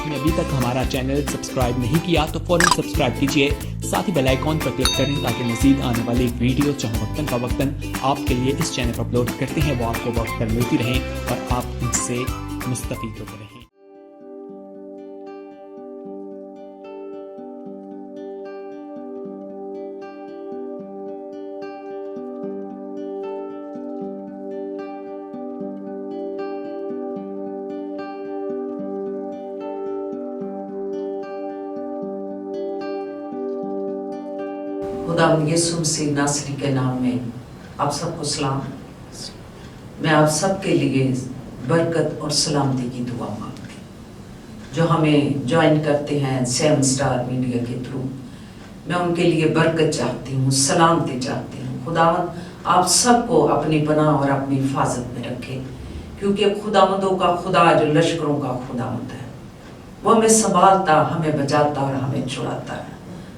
आपने अभी तक हमारा चैनल सब्सक्राइब नहीं किया तो फौरन सब्सक्राइब कीजिए, साथ ही बेल आइकॉन पर क्लिक करें ताकि मज़ीद आने वाली वीडियो चाहे वक्तन फवक्तन आपके लिए इस चैनल पर अपलोड करते हैं वो आपको वक्त पर मिलती रहें और आप इनसे मुस्तफ़ीद होते रहें। खुदावंद यीशु मसीह नासरी के नाम में आप सबको सलाम। मैं आप सबके लिए बरकत और सलामती की दुआ मांगती हूँ जो हमें ज्वाइन करते हैं 7 स्टार मीडिया के थ्रू। मैं उनके लिए बरकत चाहती हूँ, सलामती चाहती हूँ। खुदावंद आप सबको अपनी पनाह और अपनी हिफाजत में रखे, क्योंकि खुदावंदों का खुदा जो लश्करों का खुदावंद है, वो हमें संभालता, हमें बचाता और हमें छुड़ाता है।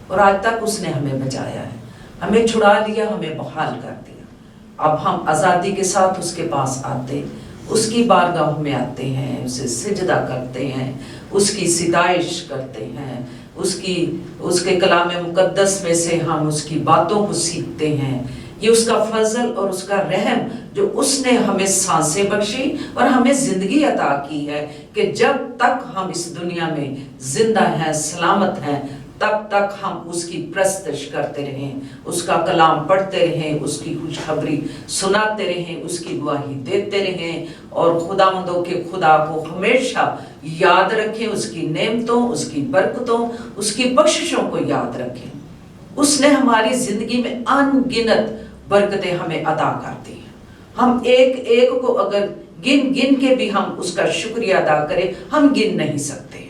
और आज तक उसने हमें बचाया है, हमें छुड़ा लिया, हमें बहाल कर दिया। अब हम आज़ादी के साथ उसके पास आते, उसकी बारगाह में आते हैं, उसे सिजदा करते हैं, उसकी सिताइश करते हैं, उसके कलाम मुकद्दस में से हम उसकी बातों को सीखते हैं। ये उसका फजल और उसका रहम जो उसने हमें सांसें बख्शी और हमें जिंदगी अता की है कि जब तक हम इस दुनिया में जिंदा हैं, सलामत हैं, तब तक हम उसकी प्रस्तश करते रहें, उसका कलाम पढ़ते रहें, उसकी खुशखबरी सुनाते रहें, उसकी गवाही देते रहें और खुदावंदों के खुदा को हमेशा याद रखें, उसकी नेमतों, उसकी बरकतों, उसकी बख्शिशों को याद रखें। उसने हमारी जिंदगी में अनगिनत बरकतें हमें अदा कर दी हैं। हम एक एक को अगर गिन गिन के भी हम उसका शुक्रिया अदा करें, हम गिन नहीं सकते हैं।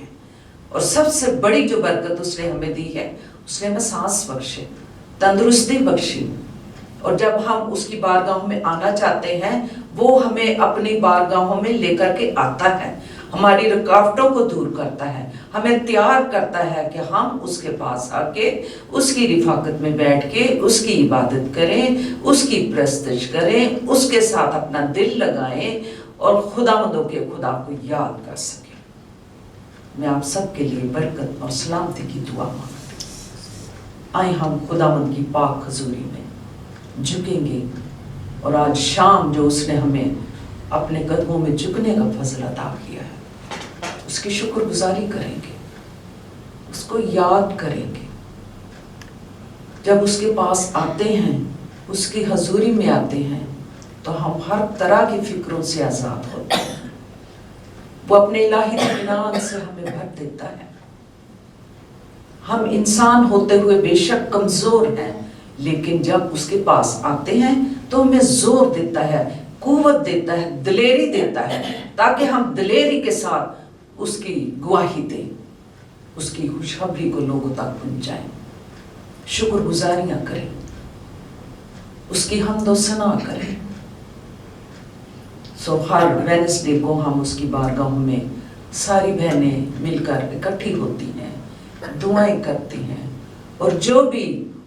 और सबसे बड़ी जो बरकत उसने हमें दी है, उसने हमें सांस बख्शे, तंदुरुस्ती बख्शी। और जब हम उसकी बारगाहों में आना चाहते हैं, वो हमें अपनी बारगाहों में लेकर के आता है, हमारी रुकावटों को दूर करता है, हमें तैयार करता है कि हम उसके पास आके उसकी रिफाकत में बैठ के उसकी इबादत करें, उसकी प्रस्तश करें, उसके साथ अपना दिल लगाएं और खुदावंदों के खुदा को याद कर सकें। मैं आप सबके लिए बरकत और सलामती की दुआ मांगती हूँ। आए हम खुदावंद की पाक हजूरी में झुकेंगे और आज शाम जो उसने हमें अपने कदमों में झुकने का फजल अता किया है, उसकी शुक्रगुजारी करेंगे, उसको याद करेंगे। जब उसके पास आते हैं, उसकी हजूरी में आते हैं, तो हम हर तरह की फिक्रों से आज़ाद होते हैं। वो अपने इलाही इत्मीनान से हमें भर देता है। हम इंसान होते हुए बेशक कमजोर हैं, लेकिन जब उसके पास आते हैं तो हमें जोर देता है, कुव्वत देता है, दिलेरी देता है, ताकि हम दिलेरी के साथ उसकी गवाही दें, उसकी खुशखबरी को लोगों तक पहुंचाएं, शुक्रगुजारियां करें, उसकी हम्द व सना करें। हर वेडनेसडे को हम उसकी बारगाह में सारी बहनें मिलकर इकट्ठी होती हैं, दुआएं करती हैं और जो भी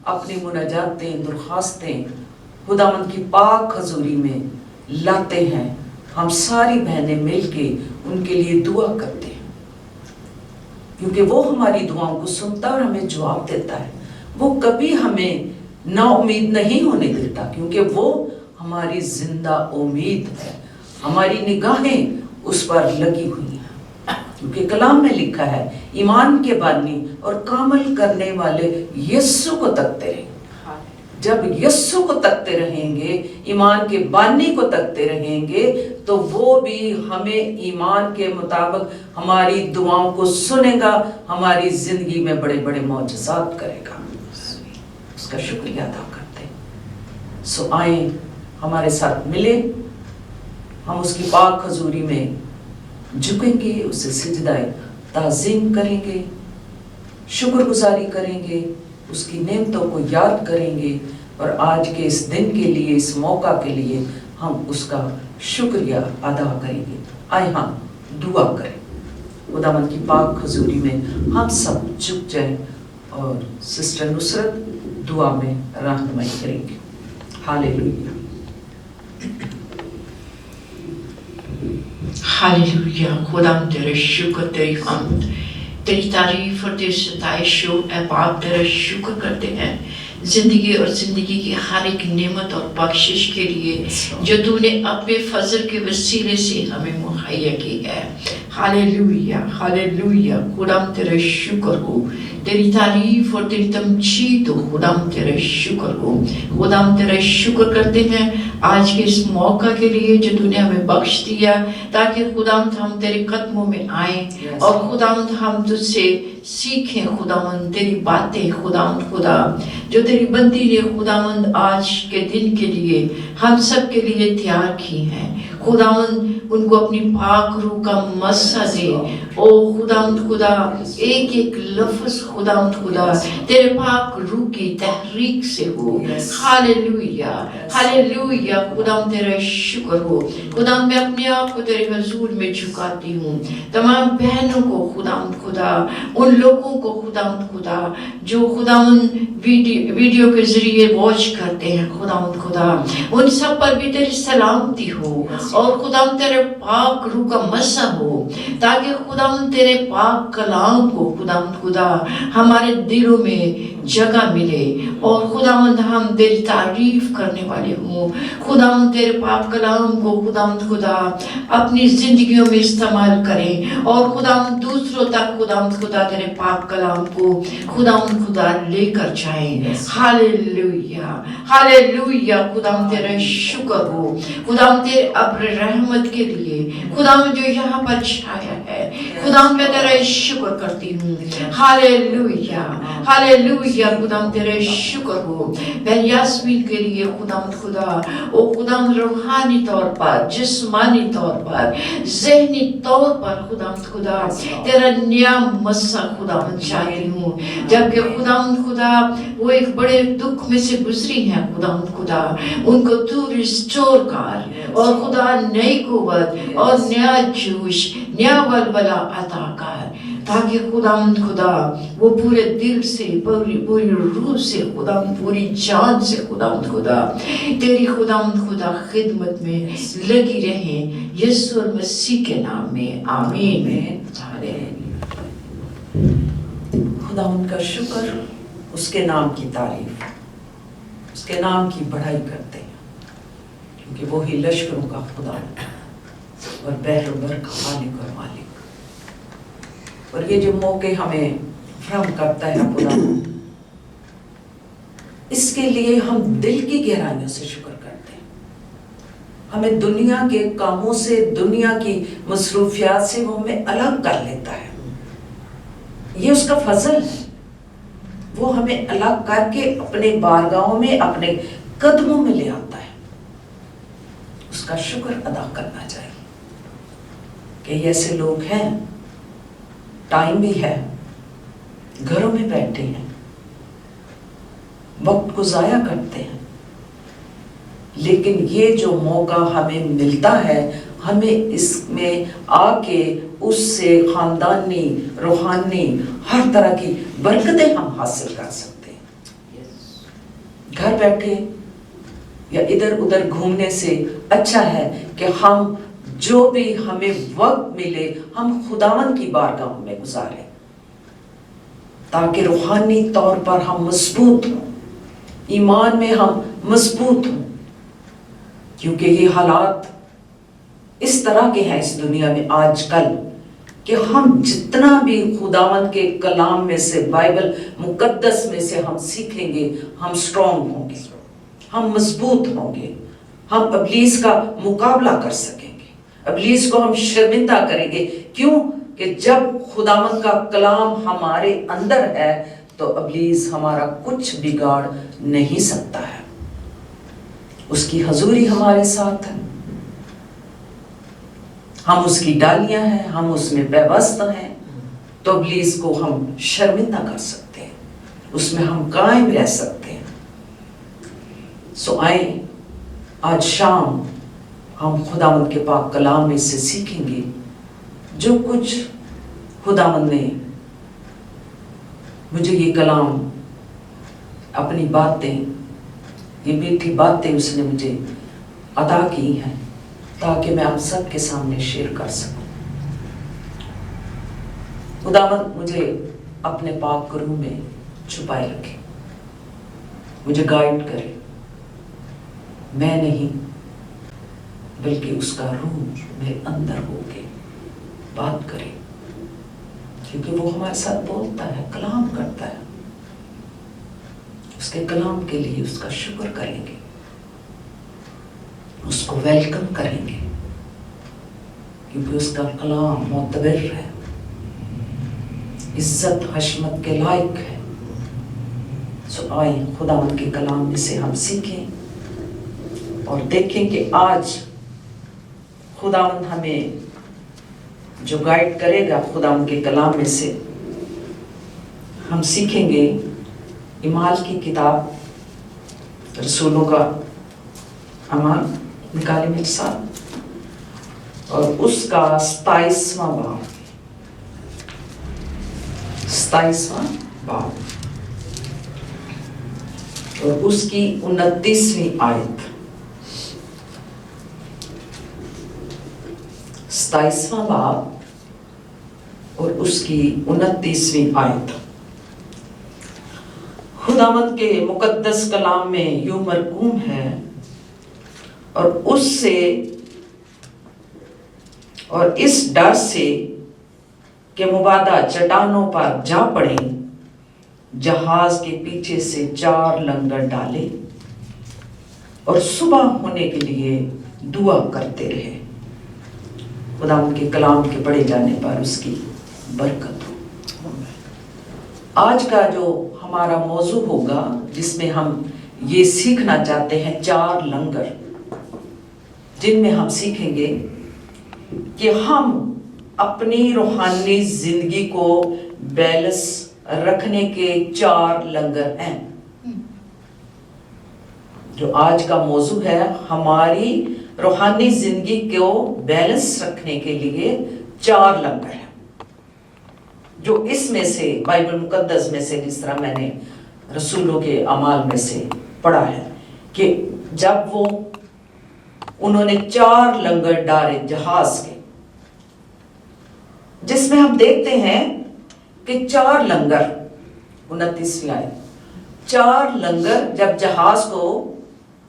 अपनी मुनाजातें, दरख्वास्तें खुदावंद की पाक हजूरी में लाते हैं, हम सारी बहनें मिलके उनके लिए दुआ करते हैं, क्योंकि वो हमारी दुआओं को सुनता और हमें जवाब देता है। वो कभी हमें ना उम्मीद नहीं होने देता, क्योंकि वो हमारी जिंदा उम्मीद है। हमारी निगाहें उस पर लगी हुई हैं, क्योंकि कलाम में लिखा है, ईमान के बानी और कामल करने वाले यीशु को तकते रहें। जब यीशु को तकते रहेंगे, ईमान के बानी को तकते रहेंगे, तो वो भी हमें ईमान के मुताबिक हमारी दुआओं को सुनेगा, हमारी जिंदगी में बड़े बड़े मौजज़ात करेगा। उसका शुक्रिया अदा करते हैं। सो आए हमारे साथ मिले, हम उसकी पाक हजूरी में झुकेंगे, उसे सिजदाए ताज़ीम करेंगे, शुक्रगुजारी करेंगे, उसकी नेमतों को याद करेंगे और आज के इस दिन के लिए, इस मौका के लिए हम उसका शुक्रिया अदा करेंगे। आए हम दुआ करें, खुदावंद की पाक हजूरी में हम सब झुक जाएं और सिस्टर नुसरत दुआ में रहनुमाई करेंगे। हालेलुया। हालेलुया। खुदा तेरे शुक्र तेरी हमद तेरी तारीफ और तेरी सताइश हो। ऐ बाप तेरा शुक्र करते हैं जिंदगी और जिंदगी की हर एक नेमत और बख्शिश के लिए जो तूने अपने फजल के वसीले से हमें मुहैया की है। हालेलुया हालेलुया, खुदाम तेरा शुक्र हो, तेरी तारीफ और तेरी तमजीद हो। खुदाम तेरा शुक्र हो, खुदाम तेरा शुक्र करते हैं आज के इस मौका के लिए जो तूने हमें बख्श दिया, ताकि खुदाम हम तेरे कदमों में आए और खुदाम हम तुझसे सीखें खुदावंद तेरी बातें। खुदावंद खुदा जो तेरी बंदी ने खुदावंद आज के दिन के लिए हम सब के लिए तैयार की हैं, खुदावंद उनको अपनी पाक रूह का मस्सा दे। ओ खुदावंद खुदा एक एक लफ्ज खुदावंद खुदा तेरे पाक रूह की तहरीक से हो। हालेलुया हालेलुया, खुदावंद तेरा शुक्र हो। खुदावंद मैं अपने आप को तेरे हुजूर में झुकाती हूँ, तमाम बहनों को खुदावंद खुदा, उन लोगों को खुदावंद खुदा जो खुदावंद वीडियो के जरिए वॉच करते हैं, खुदावंद खुदा उन सब पर भी तेरी सलामती हो और खुदावंद तेरे पाक रूह का मस्सा हो, ताकि खुदावंद तेरे पाक कलाम को खुदावंद खुदा हमारे दिलों में जगह मिले और खुदावंद हम तेरी तारीफ करने वाले हों। खुदावंद तेरे पाक कलाम को खुदावंद खुदा अपनी जिंदगियों में इस्तेमाल करें और खुदावंद दूसरों तक खुदावंद खुदा तेरे पाक कलाम को खुदावंद खुदा लेकर जाएं। हालेलुया हालेलुया, खुदावंद तेरा शुक्र हो। खुदावंद तेरे अब्र रहमत के लिए खुदावंद जो यहाँ पर छाया है, खुदावंद मैं तेरा शुक्र करती हूँ। हालेलुया हालेलुया, खुदावंद तेरा शुक्र हो। बहन यास्मीन के लिए खुदावंद खुदा ओ खुदावंद रूहानी तौर पर, जिस्मानी तौर पर, ज़हनी तौर पर खुदावंद खुदा तेरा नया मस्सा खुदावंद चाहती हूँ। जबकि खुदावंद खुदा वो एक बड़े दुख में से गुजरी हैं, खुदावंद खुदा उनको तू रिस्टोर कर और खुदा नई कुव्वत और नया जोश, नया वलवला अता कर, ताकि खुदावंद खुदा वो पूरे दिल से, पूरी रूह से, खुदावंद पूरी जान से खुदावंद खुदा तेरी खुदावंद खुदा खिदमत में लगी रहे, यीशु मसीह के नाम में आमीन। खुदावंद का शुक्र, उसके नाम की तारीफ, उसके नाम की बढ़ाई करते हैं, क्योंकि वो ही लश्करों का खुदा और बहर बर का मालिक और मालिक। और ये जो मौके हमें फराहम करता है खुदावंद, इसके लिए हम दिल की गहराइयों से शुक्र करते हैं। हमें दुनिया के कामों से, दुनिया की मसरूफियात से वो हमें अलग कर लेता है। ये उसका फजल है, वो हमें अलग करके अपने बारगाहों में, अपने कदमों में ले आता है। उसका शुक्र अदा करना चाहिए कि ऐसे लोग हैं, टाइम भी है, घरों में बैठे हैं, वक्त को जाया करते हैं, लेकिन ये जो मौका हमें मिलता है, हमें इसमें आके उससे खानदानी, रूहानी, हर तरह की बरकतें हम हासिल कर सकते हैं। घर बैठे या इधर उधर घूमने से अच्छा है कि हम जो भी हमें वक्त मिले हम खुदावन की बारगाह में गुजारें, ताकि रूहानी तौर पर हम मजबूत हों, ईमान में हम मजबूत हों, क्योंकि ये हालात इस तरह के हैं इस दुनिया में आजकल कि हम जितना भी खुदावंद के कलाम में से, बाइबल मुकद्दस में से हम सीखेंगे, हम स्ट्रॉन्ग होंगे, हम मजबूत होंगे, हम इब्लीस का मुकाबला कर सकेंगे, इब्लीस को हम शर्मिंदा करेंगे। क्यों? कि जब खुदावंद का कलाम हमारे अंदर है तो इब्लीस हमारा कुछ बिगाड़ नहीं सकता है। उसकी हजूरी हमारे साथ है, हम उसकी डालियां हैं, हम उसमें बेबस्त हैं, तो इब्लीस को हम शर्मिंदा कर सकते हैं, उसमें हम कायम रह सकते हैं। सो आए आज शाम हम खुदावंद के पाक कलाम में से सीखेंगे जो कुछ खुदावंद ने मुझे ये कलाम, अपनी बातें, ये मीठी बातें उसने मुझे अता की हैं, ताकि मैं आप सबके सामने शेयर कर सकूं। खुदावंद मुझे अपने पाक रूह में छुपाए रखे, मुझे गाइड करे, मैं नहीं बल्कि उसका रूह मेरे अंदर होके बात करे, क्योंकि वो हमारे साथ बोलता है, कलाम करता है। उसके कलाम के लिए उसका शुक्र करेंगे, उसको वेलकम करेंगे, क्योंकि उसका कलाम मोतबर है, इज्जत हशमत के लायक है। सो आइए खुदावंद के कलाम में से हम सीखें और देखें कि आज खुदावंद हमें जो गाइड करेगा। खुदावंद के कलाम में से हम सीखेंगे इमाल की किताब, रसूलों का अमाल निकाले मेरे साथ, और उसका 27वां बाब, 27वां बाब और उसकी 29वीं आयत। 27वां बाब और उसकी 29वीं आयत। खुदावंद के मुकद्दस कलाम में यूं मरकूम है, और उससे और इस डर से कि मुबादा चट्टानों पर जा पड़े, जहाज के पीछे से 4 लंगर डाले और सुबह होने के लिए दुआ करते रहे। खुदावंद के कलाम के पढ़े जाने पर उसकी बरकत हो। आज का जो हमारा मौजू होगा, जिसमें हम ये सीखना चाहते हैं, 4 लंगर, जिनमें हम सीखेंगे कि हम अपनी रूहानी जिंदगी को बैलेंस रखने के 4 लंगर हैं। जो आज का मौजू है, हमारी रूहानी जिंदगी को बैलेंस रखने के लिए 4 लंगर हैं, जो इसमें से बाइबल मुकद्दस में से, जिस तरह मैंने रसूलों के अमाल में से पढ़ा है, कि जब उन्होंने 4 लंगर डाले जहाज के, जिसमें हम देखते हैं कि 4 लंगर, 29वीं आयत, 4 लंगर जब जहाज को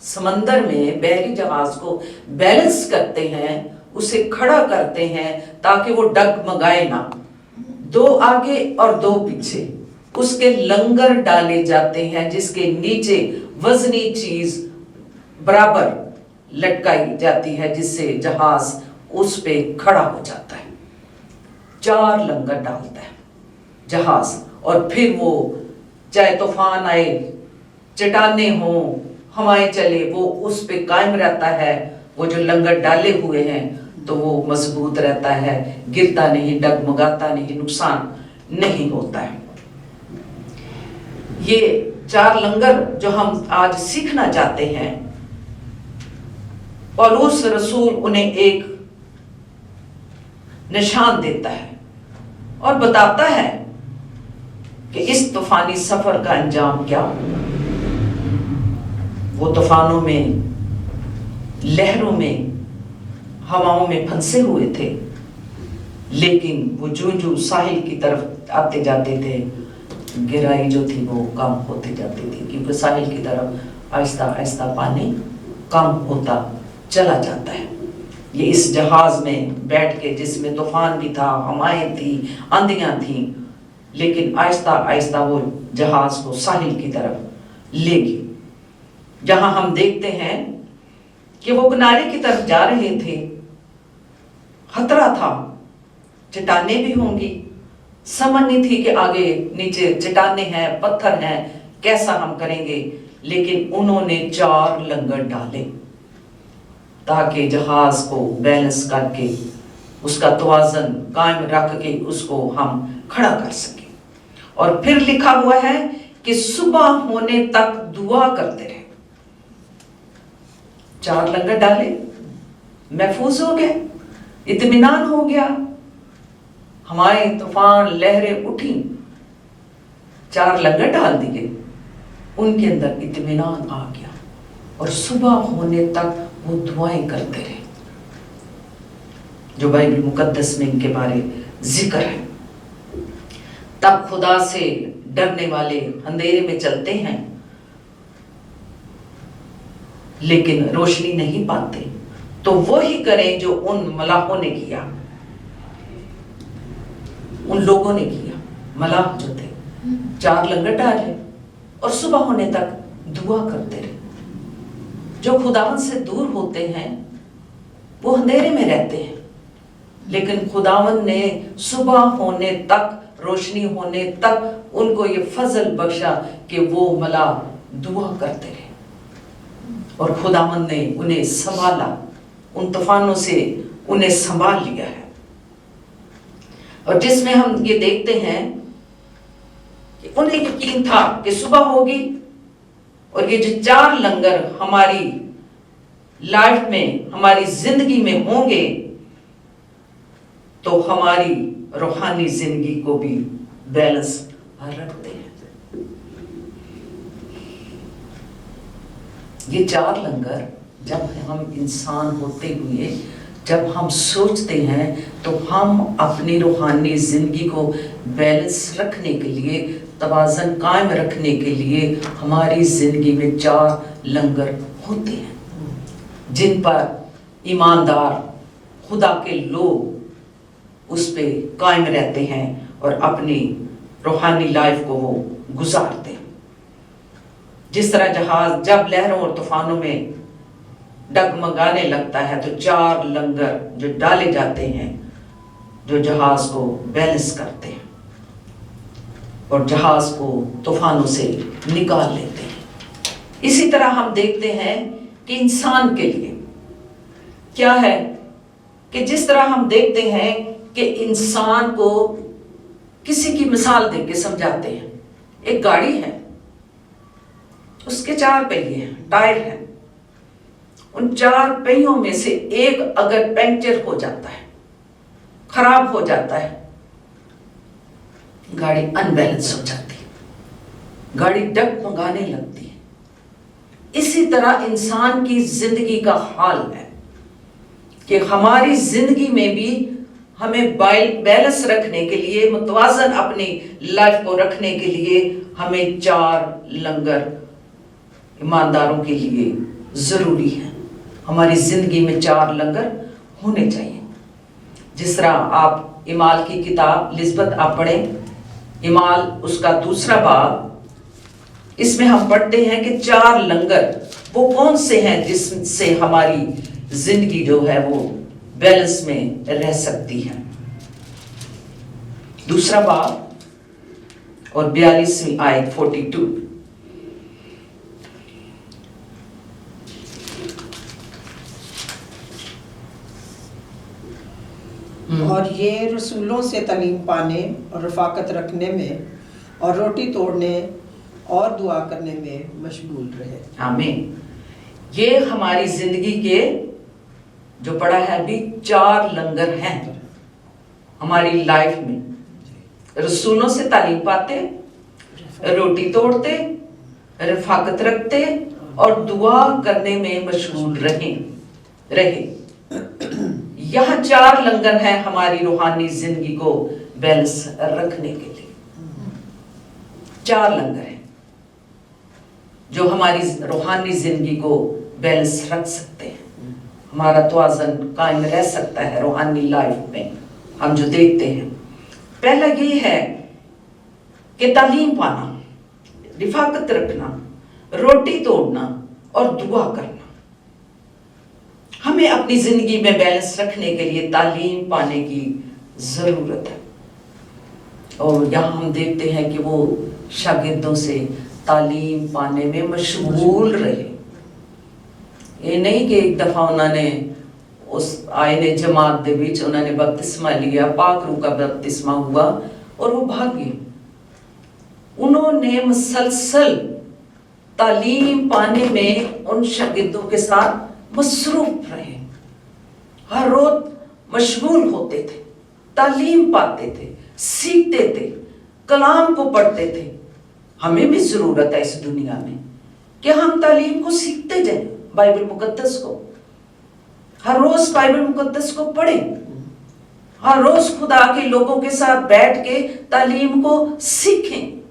समंदर में, बहरी जहाज को बैलेंस करते हैं, उसे खड़ा करते हैं ताकि वो डगमगाए ना, 2 आगे और 2 पीछे उसके लंगर डाले जाते हैं, जिसके नीचे वजनी चीज बराबर लटकाई जाती है, जिससे जहाज उस पे खड़ा हो जाता है। 4 लंगर डालता है जहाज, और फिर वो चाहे तूफान आए, चट्टाने हो, हवाएं चले, वो उस पे कायम रहता है। वो जो लंगर डाले हुए हैं तो वो मजबूत रहता है, गिरता नहीं, डगमगाता नहीं, नुकसान नहीं होता है। ये 4 लंगर जो हम आज सीखना चाहते हैं, पौलुस रसूल उन्हें एक निशान देता है और बताता है कि इस तूफानी सफर का अंजाम क्या। वो तूफानों में, लहरों में, हवाओं में फंसे हुए थे, लेकिन वो जो साहिल की तरफ आते जाते थे, गिराई जो थी वो कम होते जाती थी, क्योंकि साहिल की तरफ आहिस्ता आहिस्ता पानी कम होता चला जाता है। ये इस जहाज में बैठ के, जिसमें तूफान भी था, हवाएं थी, आंधियां थी, लेकिन आहिस्ता आहिस्ता वो जहाज को साहिल की तरफ ले गई, जहां हम देखते हैं कि वो किनारे की तरफ जा रहे थे। खतरा था, चट्टाने भी होंगी, समझ नहीं थी कि आगे नीचे चट्टाने हैं, पत्थर हैं, कैसा हम करेंगे, लेकिन उन्होंने 4 लंगर डाले ताकि जहाज को बैलेंस करके, उसका तवाज़न कायम रख के उसको हम खड़ा कर सके। और फिर लिखा हुआ है कि सुबह होने तक दुआ करते रहे। 4 लंगर डाले, महफूज हो गए, इत्मीनान हो गया, हमारे तूफान लहरें उठी, 4 लंगर डाल दिए, उनके अंदर इत्मीनान आ गया, और सुबह होने तक वो दुआएं करते रहे, जो बाइबल मुकद्दस में इनके बारे जिक्र है। तब खुदा से डरने वाले अंधेरे में चलते हैं लेकिन रोशनी नहीं पाते, तो वो ही करें जो उन मलाहों ने किया, उन लोगों ने किया। मलाह जो थे 4 लंगर डाले और सुबह होने तक दुआ करते रहे। जो खुदावन से दूर होते हैं वो अंधेरे में रहते हैं, लेकिन खुदावन ने सुबह होने तक, रोशनी होने तक उनको ये फजल बख्शा कि वो मलाह दुआ करते रहे और खुदावन ने उन्हें संभाला, उन तूफानों से उन्हें संभाल लिया है। और जिसमें हम ये देखते हैं कि उन्हें यकीन था कि सुबह होगी और ये जो 4 लंगर हमारी लाइफ में, हमारी जिंदगी में होंगे तो हमारी रूहानी जिंदगी को भी बैलेंस रखते हैं। ये 4 लंगर जब हम इंसान होते हुए जब हम सोचते हैं तो हम अपनी रूहानी जिंदगी को बैलेंस रखने के लिए, तवाज़न कायम रखने के लिए हमारी जिंदगी में 4 लंगर होते हैं जिन पर ईमानदार खुदा के लोग उस पे कायम रहते हैं और अपनी रूहानी लाइफ को वो गुजारते हैं। जिस तरह जहाज जब लहरों और तूफानों में डगमगाने लगता है तो 4 लंगर जो डाले जाते हैं जो जहाज को बैलेंस करते हैं और जहाज को तूफानों से निकाल लेते हैं। इसी तरह हम देखते हैं कि इंसान के लिए क्या है कि जिस तरह हम देखते हैं कि इंसान को किसी की मिसाल देके समझाते हैं। एक गाड़ी है, उसके 4 पहिए हैं, टायर हैं। उन 4 पहियों में से एक अगर पंक्चर हो जाता है, खराब हो जाता है, गाड़ी अनबैलेंस हो जाती है, गाड़ी डगमगाने लगती है। इसी तरह इंसान की जिंदगी का हाल है कि हमारी जिंदगी में भी हमें बैलेंस रखने के लिए, मुतवाज़न अपनी लाइफ को रखने के लिए हमें 4 लंगर ईमानदारों के लिए जरूरी है। हमारी जिंदगी में 4 लंगर होने चाहिए। जिस तरह आप इमाल की किताब लिस्बत आप पढ़ें, इमाल उसका 2 बाब, इसमें हम पढ़ते हैं कि 4 लंगर वो कौन से हैं जिससे हमारी जिंदगी जो है वो बैलेंस में रह सकती है। 2 बाब और 42वीं आयत 42। और ये रसूलों से तालीम पाने और रफाकत रखने में और रोटी तोड़ने और दुआ करने में मशगूल रहे। आमीन। ये हमारी जिंदगी के जो पड़ा है अभी 4 लंगर हैं हमारी लाइफ में। रसूलों से तालीम पाते, रोटी तोड़ते, रफाकत रखते और दुआ करने में मशगूल रहे। यह 4 लंगर हैं हमारी रूहानी जिंदगी को बैलेंस रखने के लिए। 4 लंगर हैं जो हमारी रूहानी जिंदगी को बैलेंस रख सकते हैं, हमारा तवाज़न कायम रह सकता है रूहानी लाइफ में। हम जो देखते हैं, पहला ये है कि तालीम पाना, रिफाकत रखना, रोटी तोड़ना और दुआ करना। हमें अपनी जिंदगी में बैलेंस रखने के लिए तालीम पाने की जरूरत है। और यहाँ हम देखते हैं कि वो शागिर्दों से तालीम पाने में मशगूल रहे। ये नहीं कि एक दफा उन्होंने उस आए ने जमात दे विच उन्होंने बपतिस्मा लिया, पाक रूह का बपतिस्मा हुआ और वो भाग गए। उन्होंने मुसलसल तालीम पाने में उन शागिर्दों के साथ मसरूफ रहे, हर रोज मशगूल होते थे, तालीम पाते थे, सीखते थे, कलाम को पढ़ते थे। हमें भी जरूरत है इस दुनिया में कि हम तालीम को सीखते जाएं, बाइबल मुकद्दस को हर रोज बाइबल मुकद्दस को पढ़ें। हर रोज खुदा के लोगों के साथ बैठ के तालीम को सीखें।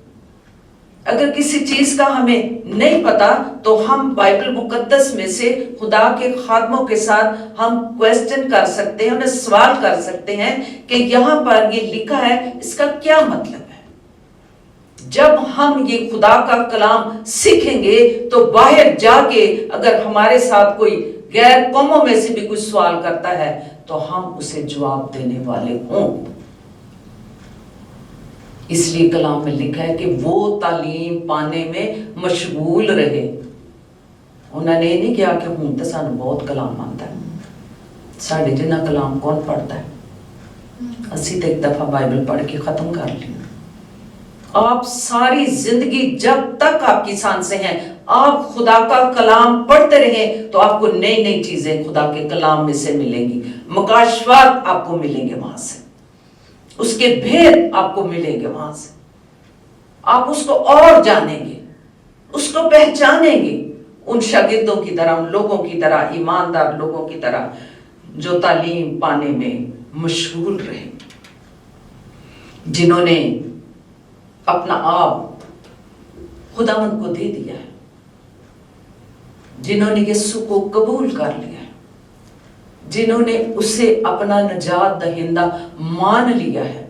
अगर किसी चीज का हमें नहीं पता तो हम बाइबल मुकद्दस में से खुदा के खादमों के साथ हम क्वेश्चन कर सकते हैं, उन्हें सवाल कर सकते हैं कि यहाँ पर ये लिखा है, इसका क्या मतलब है। जब हम ये खुदा का कलाम सीखेंगे तो बाहर जाके अगर हमारे साथ कोई गैर कौमों में से भी कुछ सवाल करता है तो हम उसे जवाब देने वाले हों। इसलिए कलाम में लिखा है कि वो तालीम पाने में मशगूल रहे। उन्होंने ये नहीं किया कि हूं तो सानू बहुत कलाम आंदा है, साढ़े जिन्ना कलाम कौन पढ़ता है, असी तो एक दफा बाइबल पढ़ के खत्म कर ली। आप सारी जिंदगी जब तक आपकी सांसें हैं आप खुदा का कलाम पढ़ते रहें तो आपको नई नई चीजें खुदा के कलाम में से मिलेंगी, मकाशवात आपको मिलेंगे वहां से, उसके भेद आपको मिलेंगे वहां से, आप उसको और जानेंगे, उसको पहचानेंगे। उन शागिर्दों की तरह, उन लोगों की तरह, ईमानदार लोगों की तरह जो तालीम पाने में मशगूल रहे, जिन्होंने अपना आप खुदावंद को दे दिया है, जिन्होंने यीशु को कबूल कर लिया है, जिन्होंने उसे अपना नजात दहिंदा मान लिया है,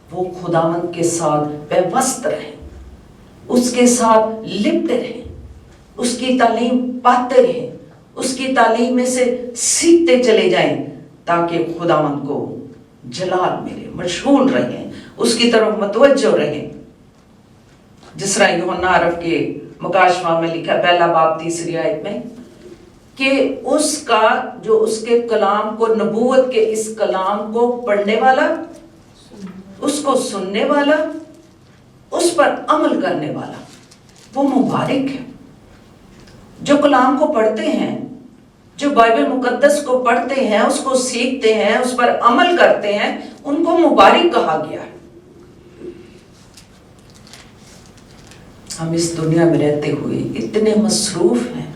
वो खुदावंद के साथ व्यवस्थ रहे, उसके साथ लिपटे रहे, उसकी तालीम पाते रहे, उसकी तालीम में से सीखते चले जाएं ताकि खुदावंद को जलाल मिले, मशगूल रहें, उसकी तरफ मतवज्जो रहे। जिस तरह यूहन्ना अरब के मुकाशमा में लिखा पहला बाब 3 आयत में कि उसका जो उसके कलाम को, नबूवत के इस कलाम को पढ़ने वाला, उसको सुनने वाला, उस पर अमल करने वाला, वो मुबारक है। जो कलाम को पढ़ते हैं, जो बाइबल मुकद्दस को पढ़ते हैं, उसको सीखते हैं, उस पर अमल करते हैं, उनको मुबारक कहा गया है। हम इस दुनिया में रहते हुए इतने मसरूफ हैं,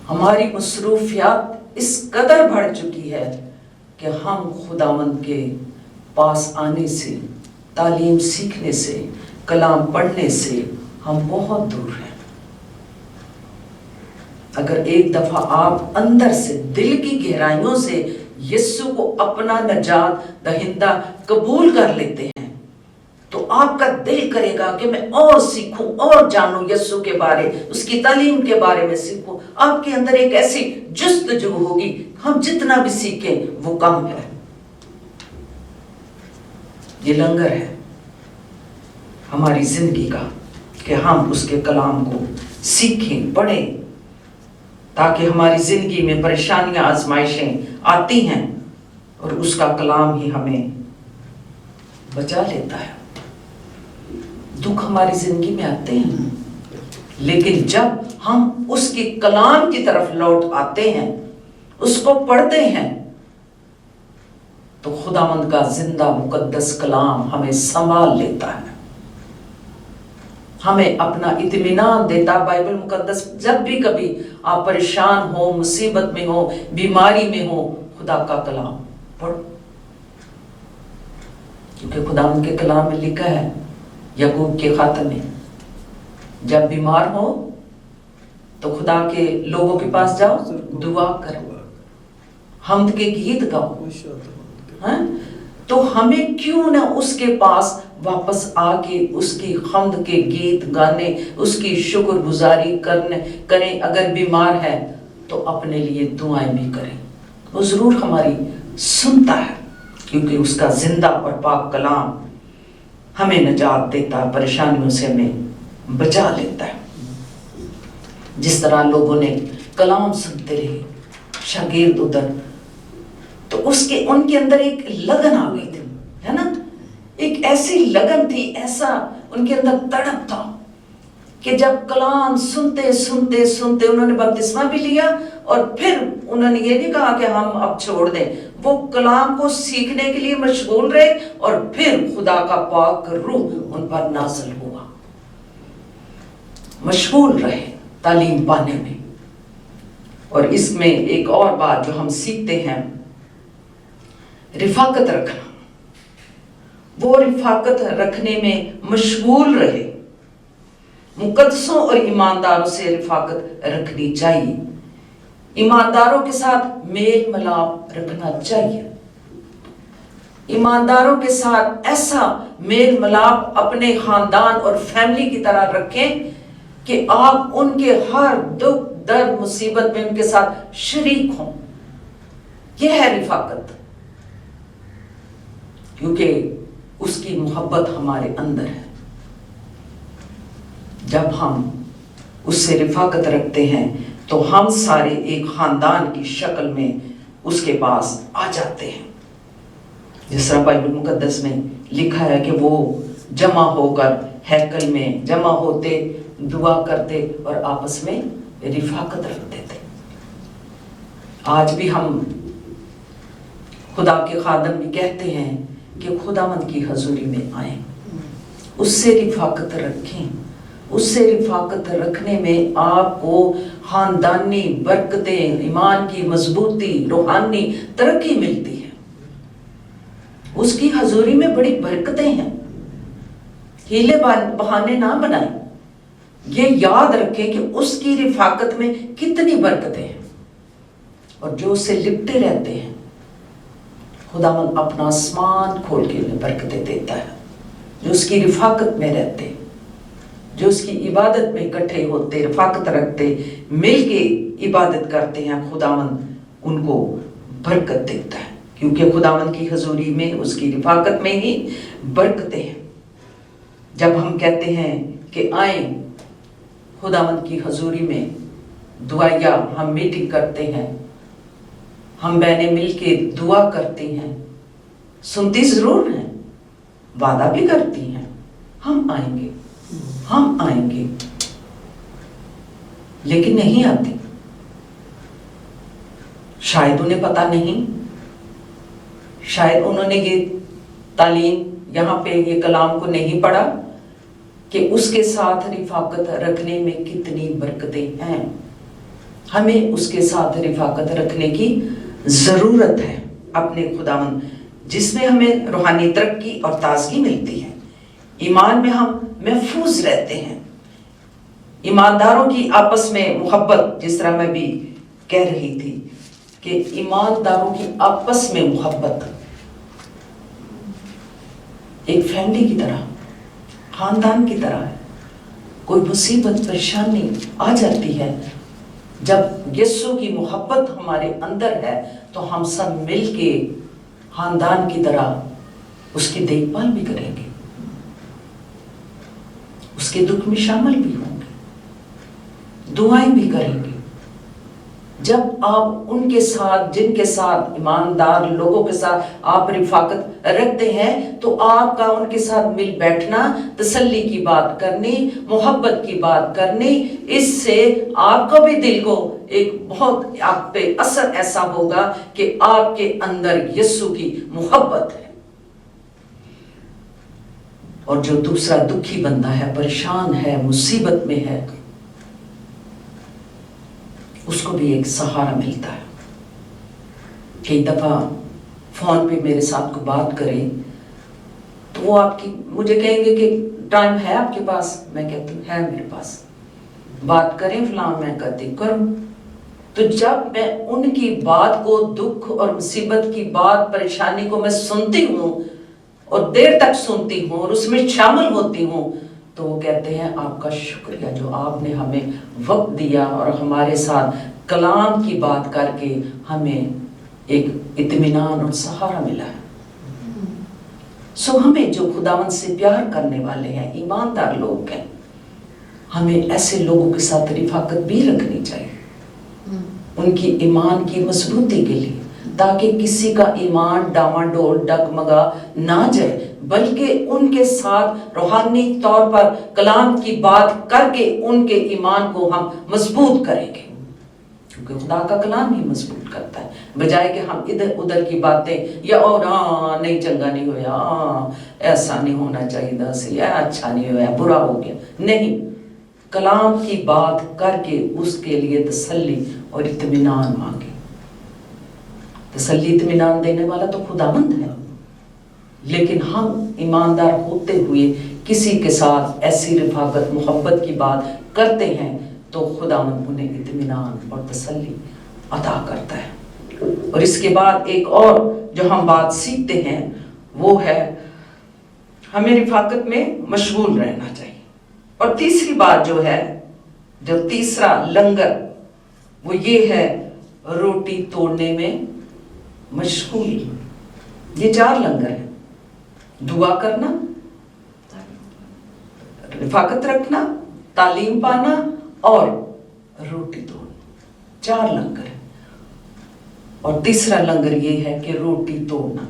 हमारी मसरूफियात इस कदर बढ़ चुकी है कि हम खुदावंद के पास आने से, तालीम सीखने से, कलाम पढ़ने से हम बहुत दूर हैं। अगर एक दफा आप अंदर से, दिल की गहराइयों से यीशु को अपना नजात दहिंदा कबूल कर लेते हैं तो आपका दिल करेगा कि मैं और सीखूं और जानूं यीशु के बारे, उसकी तालीम के बारे में सीखूं। आपके अंदर एक ऐसी जुस्तजू होगी, हम जितना भी सीखें वो कम है। ये लंगर है हमारी जिंदगी का कि हम उसके कलाम को सीखें, पढ़ें, ताकि हमारी जिंदगी में परेशानियां, आजमाइशें आती हैं और उसका कलाम ही हमें बचा लेता है। दुख हमारी जिंदगी में आते हैं, लेकिन जब हम उसके कलाम की तरफ लौट आते हैं, उसको पढ़ते हैं, तो खुदावंद का जिंदा मुकद्दस कलाम हमें संभाल लेता है, हमें अपना इत्मीनान देता। बाइबल मुकद्दस जब भी कभी आप परेशान हो, मुसीबत में हो, बीमारी में हो, खुदा का कलाम पढ़ो, क्योंकि खुदावंद के कलाम में लिखा है याकूब के खाते में, जब बीमार हो तो खुदा के लोगों के पास जाओ, दुआ करो, हमद के गीत गाओ। तो हमें क्यों ना उसके पास वापस आके उसकी हमद के गीत गाने, उसकी शुक्रगुजारी करें। अगर बीमार है तो अपने लिए दुआएं भी करें, वो जरूर हमारी सुनता है, क्योंकि उसका जिंदा और पाक कलाम हमें निजात देता है, परेशानियों से हमें बचा लेता है। जिस तरह लोगों ने कलाम सुनते रहे, शागिर्द उधर, तो उनके अंदर एक लगन आ गई थी, है ना, एक ऐसी लगन थी, ऐसा उनके अंदर तड़प था कि जब कलाम सुनते सुनते सुनते उन्होंने बपतिस्मा भी लिया और फिर उन्होंने ये नहीं कहा कि हम अब छोड़ दें, वो कलाम को सीखने के लिए मशगूल रहे और फिर खुदा का पाक रूह उन पर नाज़िल हुआ, मशगूल रहे तालीम पाने में। और इसमें एक और बात जो हम सीखते हैं रिफाकत रखना, वो रिफाकत रखने में मशगूल रहे। मुकद्दसों और ईमानदारों से रिफाकत रखनी चाहिए, ईमानदारों के साथ मेल मिलाप रखना चाहिए। ईमानदारों के साथ ऐसा मेल मिलाप अपने खानदान और फैमिली की तरह रखें कि आप उनके हर दुख दर्द मुसीबत में उनके साथ शरीक हों। यह है रिफाकत, क्योंकि उसकी मोहब्बत हमारे अंदर है। जब हम उससे रिफाकत रखते हैं तो हम सारे एक खानदान की शक्ल में उसके पास आ जाते हैं। जिस तरह बाइबल मुकद्दस में लिखा है कि वो जमा होकर हैकल में जमा होते, दुआ करते और आपस में रिफाकत रखते थे। आज भी हम खुदा के खादम भी कहते हैं कि खुदावंद की हजूरी में आए, उससे रिफाकत रखें। उससे रिफाकत रखने में आपको खानदानी बरकतें, ईमान की मजबूती, रूहानी तरक्की मिलती है। उसकी हजूरी में बड़ी बरकतें हैं। हीले बहाने ना बनाएं, ये याद रखें कि उसकी रिफाकत में कितनी बरकतें हैं। और जो उससे लिपटे रहते हैं, खुदावंद अपना आसमान खोल के उन्हें बरकतें देता है। जो उसकी रिफाकत में रहते हैं, जो उसकी इबादत में इकट्ठे होते, रिफाकत रखते, मिल के इबादत करते हैं, खुदावंद उनको बरकत देता है, क्योंकि खुदावंद की हजूरी में, उसकी रिफाकत में ही बरकतें हैं। जब हम कहते हैं कि आए खुदावंद की हजूरी में, दुआया हम मीटिंग करते हैं, हम बहनें मिल के दुआ करती हैं, सुनती जरूर हैं, वादा भी करती हैं, हम आएंगे, हम आएंगे, लेकिन नहीं आती। शायद उन्हें पता नहीं, शायद उन्होंने ये तालीम, यहाँ पे ये कलाम को नहीं पढ़ा कि उसके साथ रिफाकत रखने में कितनी बरकतें हैं। हमें उसके साथ रिफाकत रखने की जरूरत है, अपने खुदावंद जिसमें हमें रूहानी तरक्की और ताजगी मिलती है। ईमान में हम महफूज रहते हैं। ईमानदारों की आपस में मोहब्बत, जिस तरह मैं भी कह रही थी कि ईमानदारों की आपस में मोहब्बत एक फैमिली की तरह, खानदान की तरह है। कोई मुसीबत परेशानी आ जाती है, जब यीशु की मोहब्बत हमारे अंदर है तो हम सब मिलके खानदान की तरह उसकी देखभाल भी करेंगे, उसके दुख में शामिल भी होंगे, दुआएं भी करेंगे। जब आप उनके साथ, जिनके साथ, ईमानदार लोगों के साथ आप रिफाकत रखते हैं, तो आपका उनके साथ मिल बैठना, तसल्ली की बात करनी, मोहब्बत की बात करनी, इससे आपको भी दिल को एक बहुत आप पे असर ऐसा होगा कि आपके अंदर यीशु की मोहब्बत है। और जो दूसरा दुखी बंदा है, परेशान है, मुसीबत में है, उसको भी एक सहारा मिलता है। कई दफा फोन पे मेरे साथ को बात करें तो वो मुझे कहेंगे कि टाइम है आपके पास? मैं कहती हूँ है मेरे पास, बात करें फलां, मैं कहती करूं। तो जब मैं उनकी बात को, दुख और मुसीबत की बात, परेशानी को मैं सुनती हूँ और देर तक सुनती हूँ और उसमें शामिल होती हूँ, तो वो कहते हैं आपका शुक्रिया जो आपने हमें वक्त दिया और हमारे साथ कलाम की बात करके हमें एक इत्मीनान और सहारा मिला है। सो हमें जो खुदावंद से प्यार करने वाले हैं, ईमानदार लोग हैं, हमें ऐसे लोगों के साथ रिफाकत भी रखनी चाहिए, उनकी ईमान की मजबूती के लिए, ताकि किसी का ईमान डामाडोल डगमगा ना जाए, बल्कि उनके साथ रूहानी तौर पर कलाम की बात करके उनके ईमान को हम मजबूत करेंगे, क्योंकि खुदा का कलाम ही मजबूत करता है। बजाय कि हम इधर उधर की बातें या और नहीं चंगा नहीं होया, ऐसा नहीं होना चाहिए से, अच्छा नहीं होया, बुरा हो गया, नहीं, कलाम की बात करके उसके लिए तसल्ली और इत्मीनान मांगे। तसल्ली इत्मीनान देने वाला तो खुदावंद है, लेकिन हम ईमानदार होते हुए किसी के साथ ऐसी रफाकत मोहब्बत की बात करते हैं तो खुदावंद उन्हें इत्मीनान और तसल्ली अता करता है। और इसके बाद एक और जो हम बात सीखते हैं वो है हमें रिफाकत में मशगूल रहना चाहिए। और तीसरी बात जो है, जो तीसरा लंगर, वो ये है रोटी तोड़ने में मशगूल। ये 4 लंगर है, दुआ करना, रिफाकत रखना, तालीम पाना और रोटी तोड़ना। 4 लंगर है। और तीसरा लंगर ये है कि रोटी तोड़ना।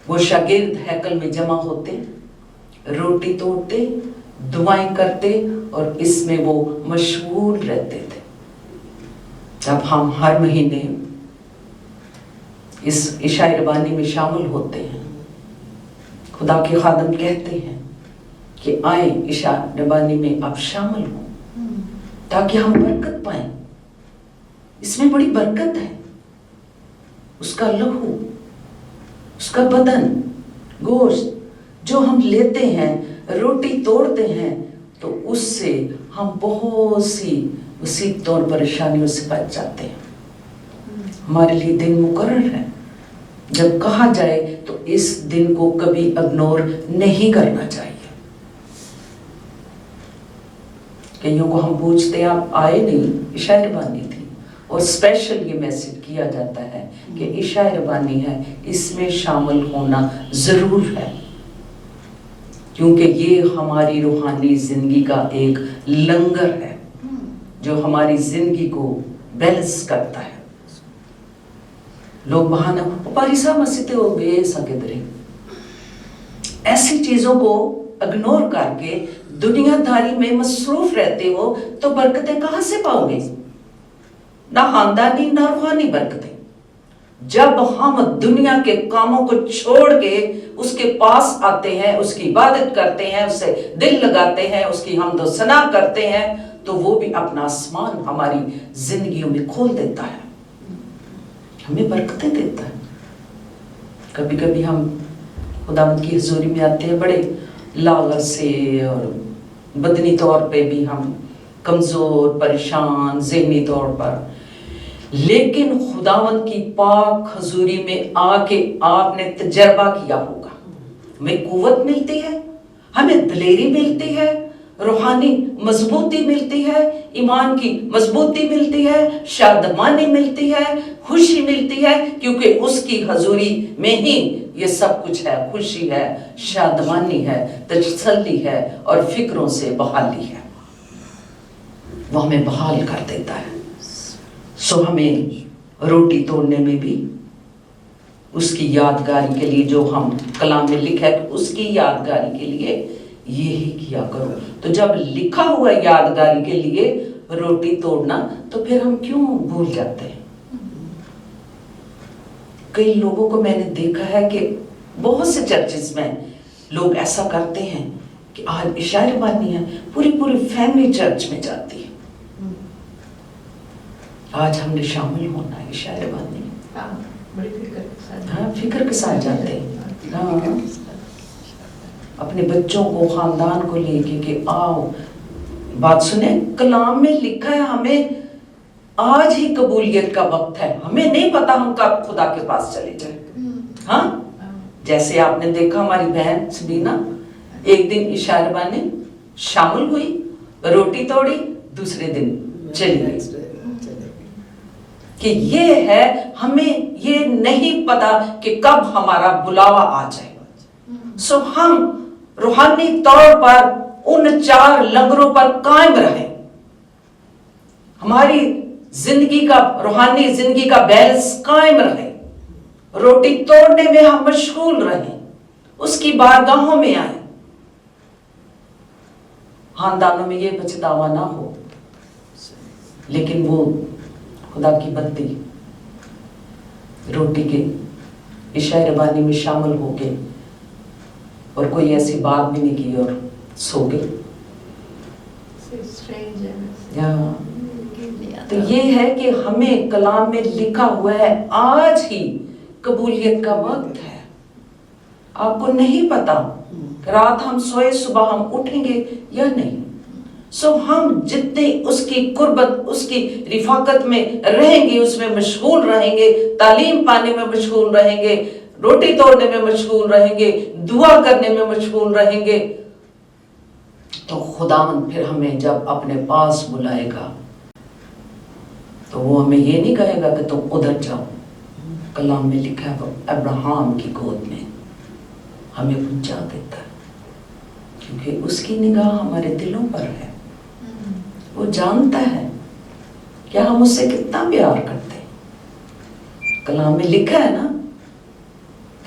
वो शागिर्द हैकल में जमा होते, रोटी तोड़ते, दुआएं करते और इसमें वो मशगूल रहते थे। जब हम हर महीने इस इशाए रबानी में शामिल होते हैं, खुदा के खादम कहते हैं कि आए इशा रबानी में आप शामिल हो ताकि हम बरकत पाएं। इसमें बड़ी बरकत है। उसका लहू, उसका बदन, गोश्त जो हम लेते हैं, रोटी तोड़ते हैं, तो उससे हम बहुत सी मुसीबतों और परेशानियों से बच जाते हैं। हमारे लिए दिन मुकर्रर है। जब कहा जाए तो इस दिन को कभी इग्नोर नहीं करना चाहिए। कईयों को हम पूछते आप आए नहीं, इशाए रबानी थी, और स्पेशल ये मैसेज किया जाता है कि इशाए रबानी है, इसमें शामिल होना जरूर है, क्योंकि ये हमारी रूहानी जिंदगी का एक लंगर है जो हमारी जिंदगी को बैलेंस करता है। लोग बहाना पारिसा मसीते हो गए ऐसा किधरे, ऐसी चीजों को इग्नोर करके दुनियादारी में मसरूफ रहते हो तो बरकतें कहां से पाओगे? ना खानदानी ना रूहानी बरकतें। जब हम दुनिया के कामों को छोड़ के उसके पास आते हैं, उसकी इबादत करते हैं, उससे दिल लगाते हैं, उसकी हमदो सना करते हैं, तो वो भी अपना आसमान हमारी जिंदगियों में खोल देता है, हमें बरकतें देता है। कभी कभी हम खुदावंद की हुजूरी में आते हैं बड़े लागत से, और बदनी तौर पे भी हम कमजोर, परेशान, ज़हनी तौर पर, लेकिन खुदावंद की पाक हुजूरी में आके आपने तजर्बा किया होगा, हमें कुव्वत मिलती है, हमें दिलेरी मिलती है, रूहानी मजबूती मिलती है, ईमान की मजबूती मिलती है, शादमानी मिलती है, खुशी मिलती है, क्योंकि उसकी हुजूरी में ही ये सब कुछ है। खुशी है, शादमानी है, तसल्ली है और फिक्रों से बहाली है। वो हमें बहाल कर देता है। सो हमें रोटी तोड़ने में भी उसकी यादगारी के लिए, जो हम कलाम में लिखा है उसकी यादगारी के लिए यही किया करो। तो जब लिखा हुआ यादगारी के लिए रोटी तोड़ना, तो फिर हम क्यों भूल जाते हैं? कई लोगों को मैंने देखा है कि बहुत से चर्चेस में लोग ऐसा करते हैं कि आज इशाए रबानी है, पूरी फैमिली चर्च में जाती है। आज हमने शामिल होना है इशाए रबानी। हाँ, फिक्र के साथ जाते हैं। हाँ, अपने बच्चों को, खानदान को लेके कि आओ बात सुने। कलाम में लिखा है हमें आज ही कबूलियत का वक्त है, हमें नहीं पता हम कब खुदा के पास चले जाए। हाँ, जैसे आपने देखा हमारी बहन सबीना एक दिन इशाए रबानी शामिल हुई, रोटी तोड़ी, दूसरे दिन चली गई। कि ये है, हमें ये नहीं पता कि कब हमारा बुलावा आ जाए। सो हम रूहानी तौर पर उन 4 लंगरों पर कायम रहें। हमारी जिंदगी का, रूहानी जिंदगी का बैलेंस कायम रहे। रोटी तोड़ने में हम मशगूल रहें, उसकी बारगाहों में आए। खानदानों में ये पछतावा ना हो, लेकिन वो खुदा की बत्ती रोटी के इशाए रबानी में शामिल हो गए और कोई ऐसी बात भी नहीं की और सो गए। تو یہ ہے کہ ہمیں کلام میں لکھا ہوا ہے آج ہی قبولیت کا وقت ہے. آپ کو نہیں پتا رات ہم سوئے صبح ہم اٹھیں گے یا نہیں. سو ہم جتنے اس کی قربت اس کی رفاقت میں رہیں گے اس میں مشغول رہیں گے, تعلیم پانے میں مشغول رہیں گے, روٹی توڑنے میں مشغول رہیں گے, دعا کرنے میں مشغول رہیں گے, تو خداوند پھر ہمیں جب اپنے پاس بلائے گا تو وہ ہمیں یہ نہیں کہے گا کہ تم ادھر جاؤ. کلام میں لکھا ہے وہ ابراہیم کی گود میں ہمیں پہنچا دیتا ہے, کیونکہ اس کی نگاہ ہمارے دلوں پر ہے. وہ جانتا ہے کہ ہم اس سے کتنا پیار کرتے ہیں. کلام میں لکھا ہے نا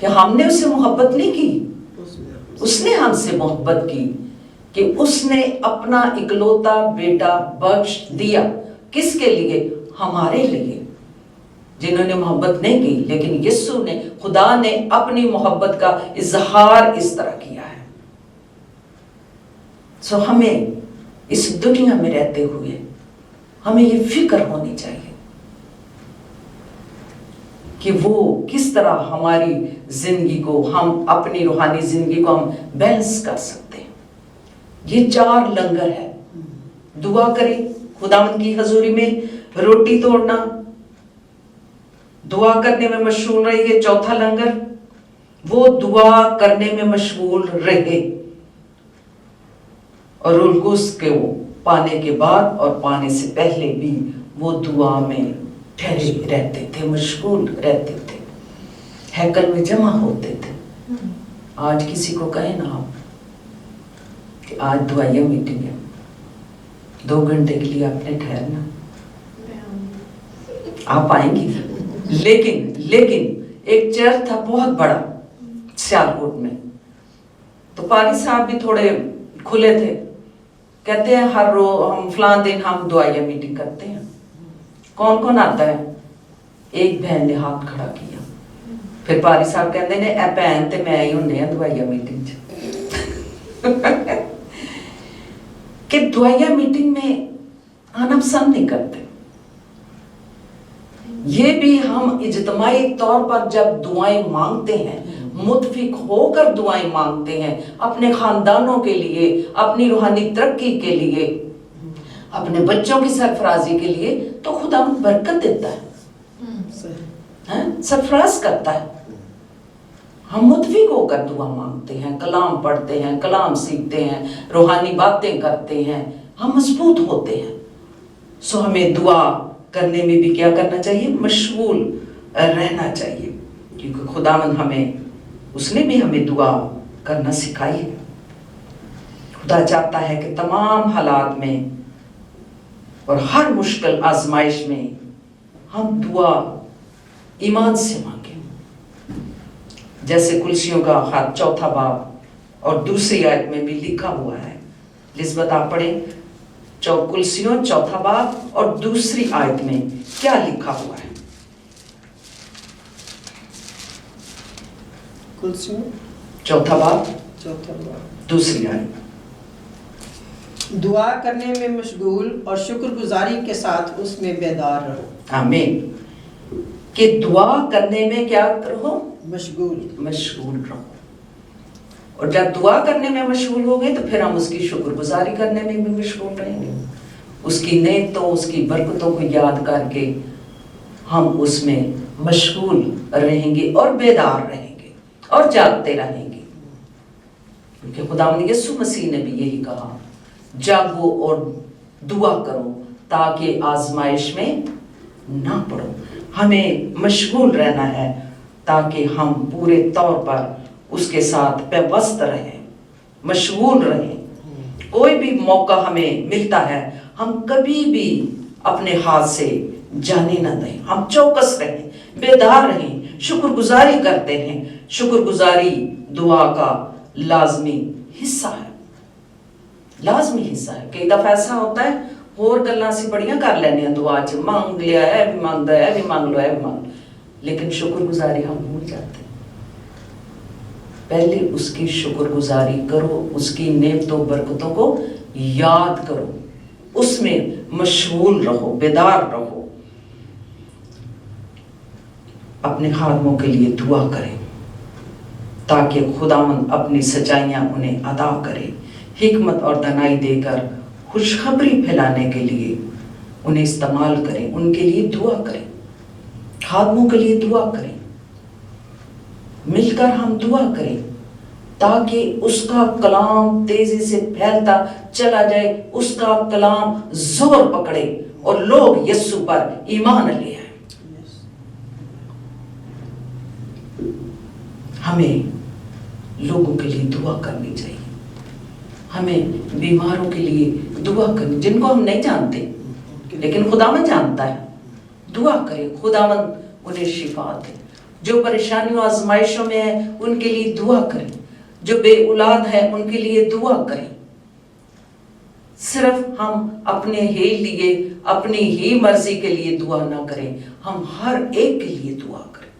کہ ہم نے اس سے محبت نہیں کی, اس نے ہم سے محبت کی کہ اس نے اپنا اکلوتا بیٹا بخش دیا. کس کے لیے؟ ہمارے لیے جنہوں نے محبت نہیں کی. لیکن یسوع نے, خدا نے اپنی محبت کا اظہار اس طرح کیا ہے. سو ہمیں اس دنیا میں رہتے ہوئے ہمیں یہ فکر ہونی چاہیے کہ وہ کس طرح ہماری زندگی کو, ہم اپنی روحانی زندگی کو ہم بیلنس کر سکتے ہیں. یہ 4 لنگر ہے. دعا کریں خداوند کی حضوری میں, روٹی توڑنا, دعا کرنے میں مشغول رہیے. 4تھا لنگر, وہ دعا کرنے میں مشغول رہے اور روح القدس کے وہ پانے کے بعد اور پانے سے پہلے بھی وہ دعا میں ٹھہرے رہتے تھے, مشغول رہتے تھے, ہیکل میں جمع ہوتے تھے. آج کسی کو کہیں نا آپ کہ آج دعائیہ میٹنگ ہے, 2 گھنٹے کے لیے آپ نے ٹھہرنا, آپ آئیں گی. لیکن ایک چرچ تھا بہت بڑا سیالکوٹ میں, تو پاری صاحب بھی تھوڑے کھلے تھے, کہتے ہیں ہر روز ہم فلاں دن ہم دعائیہ میٹنگ کرتے ہیں. کون کون آتا ہے؟ ایک بہن نے ہاتھ کھڑا کیا. پھر پاری صاحب کہتے ہیں اے بہن تے میں ہی ہونے ہیں دعائیہ میٹنگ کہ دعائیہ میٹنگ میں آنا پسند نہیں کرتے. یہ بھی ہم اجتماعی طور پر جب دعائیں مانگتے ہیں, متفق ہو کر دعائیں مانگتے ہیں اپنے خاندانوں کے لیے, اپنی روحانی ترقی کے لیے, اپنے بچوں کی سرفرازی کے لیے, تو خدا برکت دیتا ہے, سرفراز کرتا ہے. ہم متفق ہو کر دعا مانگتے ہیں, کلام پڑھتے ہیں, کلام سیکھتے ہیں, روحانی باتیں کرتے ہیں, ہم مضبوط ہوتے ہیں. سو ہمیں دعا کرنے میں بھی کیا کرنا چاہیے؟ مشغول رہنا چاہیے, کیونکہ خداوند ہمیں, اس نے بھی ہمیں دعا کرنا سکھائی ہے. خدا چاہتا ہے کہ تمام حالات میں اور ہر مشکل آزمائش میں ہم دعا ایمان سے مانگیں. جیسے کلسیوں کا خط 4 باب اور 2 آیت میں بھی لکھا ہوا ہے. لزبت آپ پڑھیں کلسیوں 4 باب اور 2 آیت میں کیا لکھا ہوا ہے. کلسیوں 4 باب 2 آیت. دعا کرنے میں مشغول اور شکر گزاری کے ساتھ اس میں بیدار رہو. آمین. کہ دعا کرنے میں کیا رہو؟ مشغول رہو. اور جب دعا کرنے میں مشغول ہو گئے تو پھر ہم اس کی شکر گزاری کرنے میں بھی مشغول رہیں گے. اس کی نعمتوں, اس کی برکتوں کو یاد کر کے ہم اس میں مشغول رہیں گے اور بیدار رہیں گے اور جاگتے رہیں گے. کیونکہ خداوند یسوع مسیح نے بھی یہی کہا, جاگو اور دعا کرو تاکہ آزمائش میں نہ پڑو. ہمیں مشغول رہنا ہے تاکہ ہم پورے طور پر اس کے ساتھ پیوست رہیں, مشغول رہیں. کوئی بھی موقع ہمیں ملتا ہے ہم کبھی بھی اپنے ہاتھ سے جانے نہ دیں. ہم چوکس رہیں, بیدار رہیں, شکر گزاری کرتے ہیں. شکر گزاری دعا کا لازمی حصہ ہے, لازمی حصہ ہے. کئی دفعہ ایسا ہوتا ہے اور گلاں سی بڑیاں کر لینے ہیں, دعا چ مانگ لیا ہے, بھی مانگدا ہے, بھی مانگ لو, ہے بھی مانگ, لیکن شکر گزاری ہم بھول جاتے ہیں. پہلے اس کی شکر گزاری کرو, اس کی نعمتوں برکتوں کو یاد کرو, اس میں مشغول رہو، بیدار رہو. اپنے خادموں کے لیے دعا کریں تاکہ خداوند اپنی سچائیاں انہیں ادا کرے. حکمت اور دانائی دے کر خوشخبری پھیلانے کے لیے انہیں استعمال کریں. ان کے لیے دعا کریں، خادموں کے لیے دعا کریں. مل کر ہم دعا کریں تاکہ اس کا کلام تیزی سے پھیلتا چلا جائے، اس کا کلام زور پکڑے اور لوگ یسوع پر ایمان لے آئیں. ہمیں لوگوں کے لیے دعا کرنی چاہیے. ہمیں بیماروں کے لیے دعا کرنی، جن کو ہم نہیں جانتے لیکن خداوند جانتا ہے. دعا کریں خداوند انہیں شفا دے. جو پریشانیوں آزمائشوں میں ہیں ان کے لیے دعا کریں. جو بے اولاد ہے ان کے لیے دعا کریں. صرف ہم اپنے ہی لیے، اپنی ہی مرضی کے لیے دعا نہ کریں، ہم ہر ایک کے لیے دعا کریں.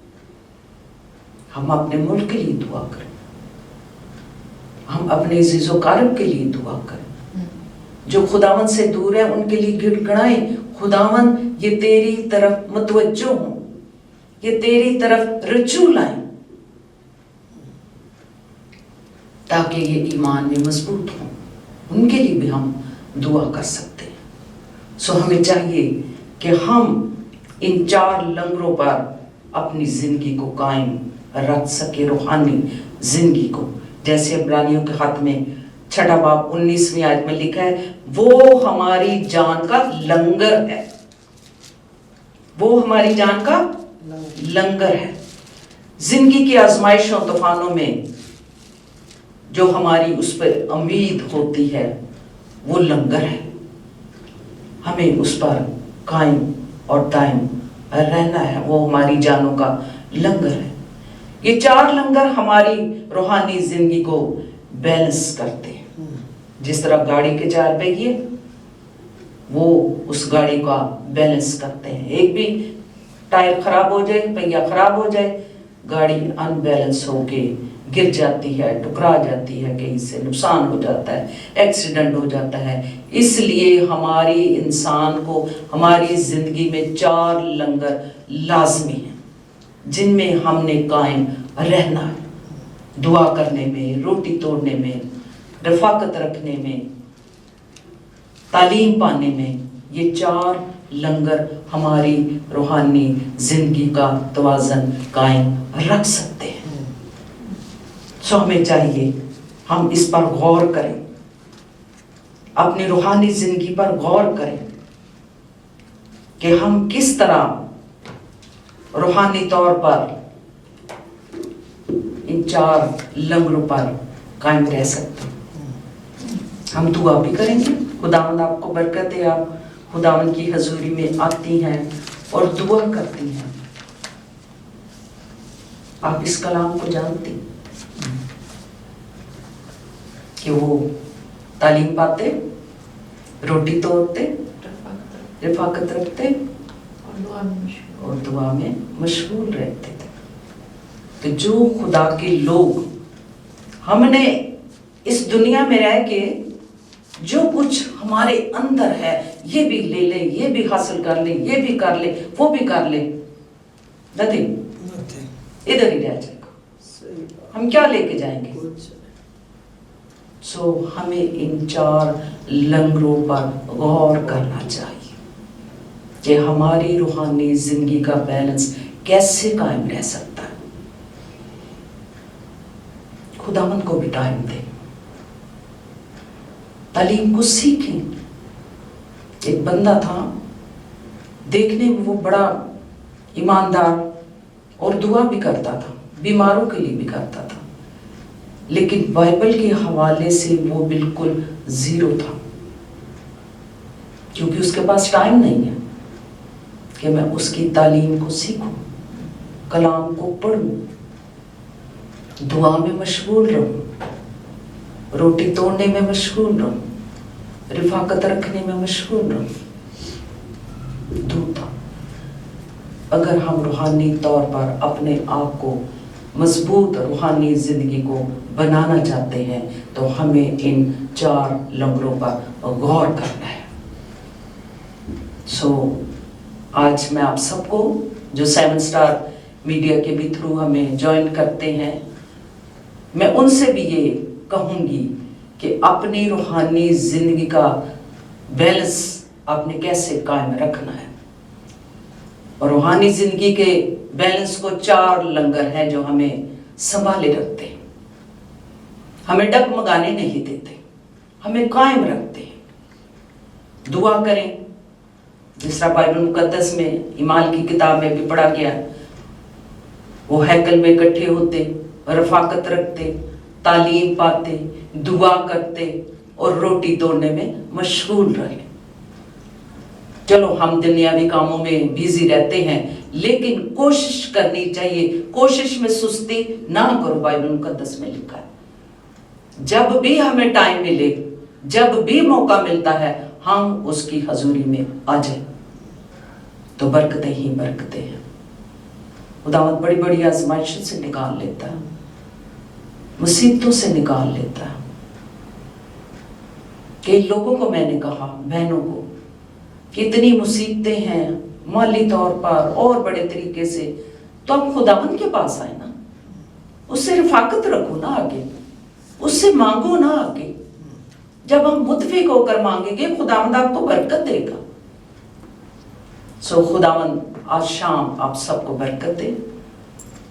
ہم اپنے ملک کے لیے دعا کریں، ہم اپنے عزیز و اقارب کے لیے دعا کریں. جو خداوند سے دور ہے ان کے لیے گڑ گڑائیں، خداوند یہ تیری طرف متوجہ ہوں، یہ تیری طرف رجوع لائیں تاکہ یہ ایمان میں مضبوط ہوں. ان کے لیے بھی ہم دعا کر سکتے ہیں. سو ہمیں چاہیے کہ ہم ان 4 لنگروں پر اپنی زندگی کو قائم رکھ سکے، روحانی زندگی کو. جیسے عبرانیوں کے خط میں 6 باب 19ویں آیت میں لکھا ہے، وہ ہماری جان کا لنگر ہے. وہ ہماری جان کا لنگر ہے. زندگی کی آزمائشوں طوفانوں میں جو ہماری اس پر امید ہوتی ہے وہ لنگر ہے. ہمیں اس پر قائم اور دائم رہنا ہے. وہ ہماری جانوں کا لنگر ہے. یہ 4 لنگر ہماری روحانی زندگی کو بیلنس کرتے ہیں. جس طرح گاڑی کے 4 پہیے وہ اس گاڑی کا بیلنس کرتے ہیں. ایک بھی ٹائر خراب ہو جائے، پہیا خراب ہو جائے، گاڑی ان بیلنس ہو کے گر جاتی ہے، ٹکرا جاتی ہے، کہیں سے نقصان ہو جاتا ہے، ایکسیڈنٹ ہو جاتا ہے. اس لیے ہماری انسان کو ہماری زندگی میں 4 لنگر لازمی ہیں جن میں ہم نے قائم رہنا ہے. دعا کرنے میں، روٹی توڑنے میں، رفاقت رکھنے میں، تعلیم پانے میں. یہ 4 لنگر ہماری روحانی زندگی کا توازن قائم رکھ سکتے ہیں. سو ہمیں چاہیے ہم اس پر غور کریں، اپنی روحانی زندگی پر غور کریں کہ ہم کس طرح روحانی طور پر ان 4 لنگروں پر قائم رہ سکتے ہیں. ہم دعا بھی کریں گے. خداوند آپ کو برکت دے. آپ خداوند کی حضوری میں آتی ہیں اور دعا کرتی ہیں. آپ اس کلام کو جانتی کہ وہ تعلیم پاتے، روٹی توڑتے، رفاقت رکھتے اور دعا میں مشغول رہتے تھے. تو جو خدا کے لوگ ہم نے اس دنیا میں رہ کے جو کچھ ہمارے اندر ہے یہ بھی لے لیں، یہ بھی حاصل کر لیں، یہ بھی کر لیں، وہ بھی کر لیں، نتھنگ، ادھر ہی رہ جائے گا. ہم کیا لے کے جائیں گے؟ سو ہمیں ان 4 لنگروں پر غور کرنا چاہیے کہ ہماری روحانی زندگی کا بیلنس کیسے قائم رہ سکتا ہے. خداوند کو بھی ٹائم دیں، تعلیم کو سیکھیں. ایک بندہ تھا، دیکھنے میں وہ بڑا ایماندار اور دعا بھی کرتا تھا، بیماروں کے لیے بھی کرتا تھا، لیکن بائبل کے حوالے سے وہ بالکل زیرو تھا، کیونکہ اس کے پاس ٹائم نہیں ہے کہ میں اس کی تعلیم کو سیکھوں، کلام کو پڑھوں، دعا میں مشغول رہوں، روٹی توڑنے میں مشغول رہوں، رفاقت رکھنے میں مشغول رہوں. دور تھا. اگر ہم روحانی طور پر اپنے آپ کو مضبوط روحانی زندگی کو بنانا چاہتے ہیں تو ہمیں ان 4 لنگروں پر غور کرنا ہے. सो आज मैं आप सबको जो 7 स्टार मीडिया के भी थ्रू हमें ज्वाइन करते हैं, मैं उनसे भी ये कहूँगी कि अपनी रूहानी ज़िंदगी का बैलेंस आपने कैसे कायम रखना है। और रूहानी ज़िंदगी के बैलेंस को 4 लंगर हैं जो हमें संभाले रखते हैं, हमें डगमगाने नहीं देते, हमें कायम रखते हैं। दुआ करें, जिस तरह बाइबल मुकद्दस में ईमान की किताब में भी पढ़ा गया, वो हैकल में इकट्ठे होते, रफाकत रखते, तालीम पाते, दुआ करते और रोटी तोड़ने में मशगूल रहे। चलो हम दुनियावी कामों में बिजी रहते हैं, लेकिन कोशिश करनी चाहिए, कोशिश में सुस्ती ना करो। बाइबल मुकद्दस में लिखा है जब भी हमें टाइम मिले, जब भी मौका मिलता है, हम उसकी हजूरी में आ जाए तो बरकतें ही बरकतें हैं। खुदावंद बड़ी बड़ी आजमाइशों से निकाल लेता है, मुसीबतों से निकाल लेता है। कई लोगों को मैंने कहा, बहनों को, कि इतनी मुसीबतें हैं माली तौर पर और बड़े तरीके से, तो आप खुदावंद के पास आए ना, उससे रफाकत रखो ना आगे, उससे मांगो ना आगे। जब हम मुतफिक होकर मांगेंगे, खुदावंद आपको बरकत देगा। सो खुदावंद आज शाम आप सबको बरकत दे।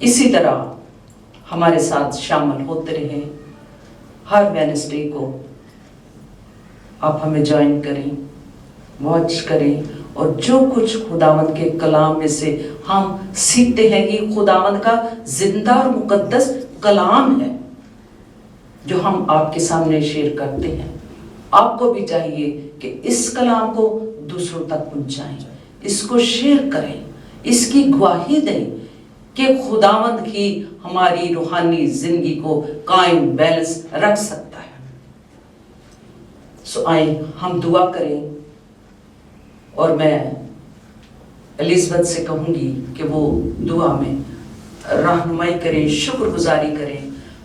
इसी तरह हमारे साथ शामिल होते रहे, हर वेडनेसडे को आप हमें ज्वाइन करें, वॉच करें, और जो कुछ खुदावंद के कलाम में से हम सीखते हैं, ये खुदावंद का जिंदा और मुकद्दस कलाम है जो हम आपके सामने शेयर करते हैं। आपको भी चाहिए कि इस कलाम को दूसरों तक पहुंचाएं, इसको शेयर करें, इसकी गवाही दें कि खुदावंद ही हमारी रूहानी जिंदगी को कायम बैलेंस रख सकता है। सो आए हम दुआ करें, और मैं एलिज़ाबेथ से कहूंगी कि वो दुआ में रहनुमाई करें, शुक्रगुजारी करें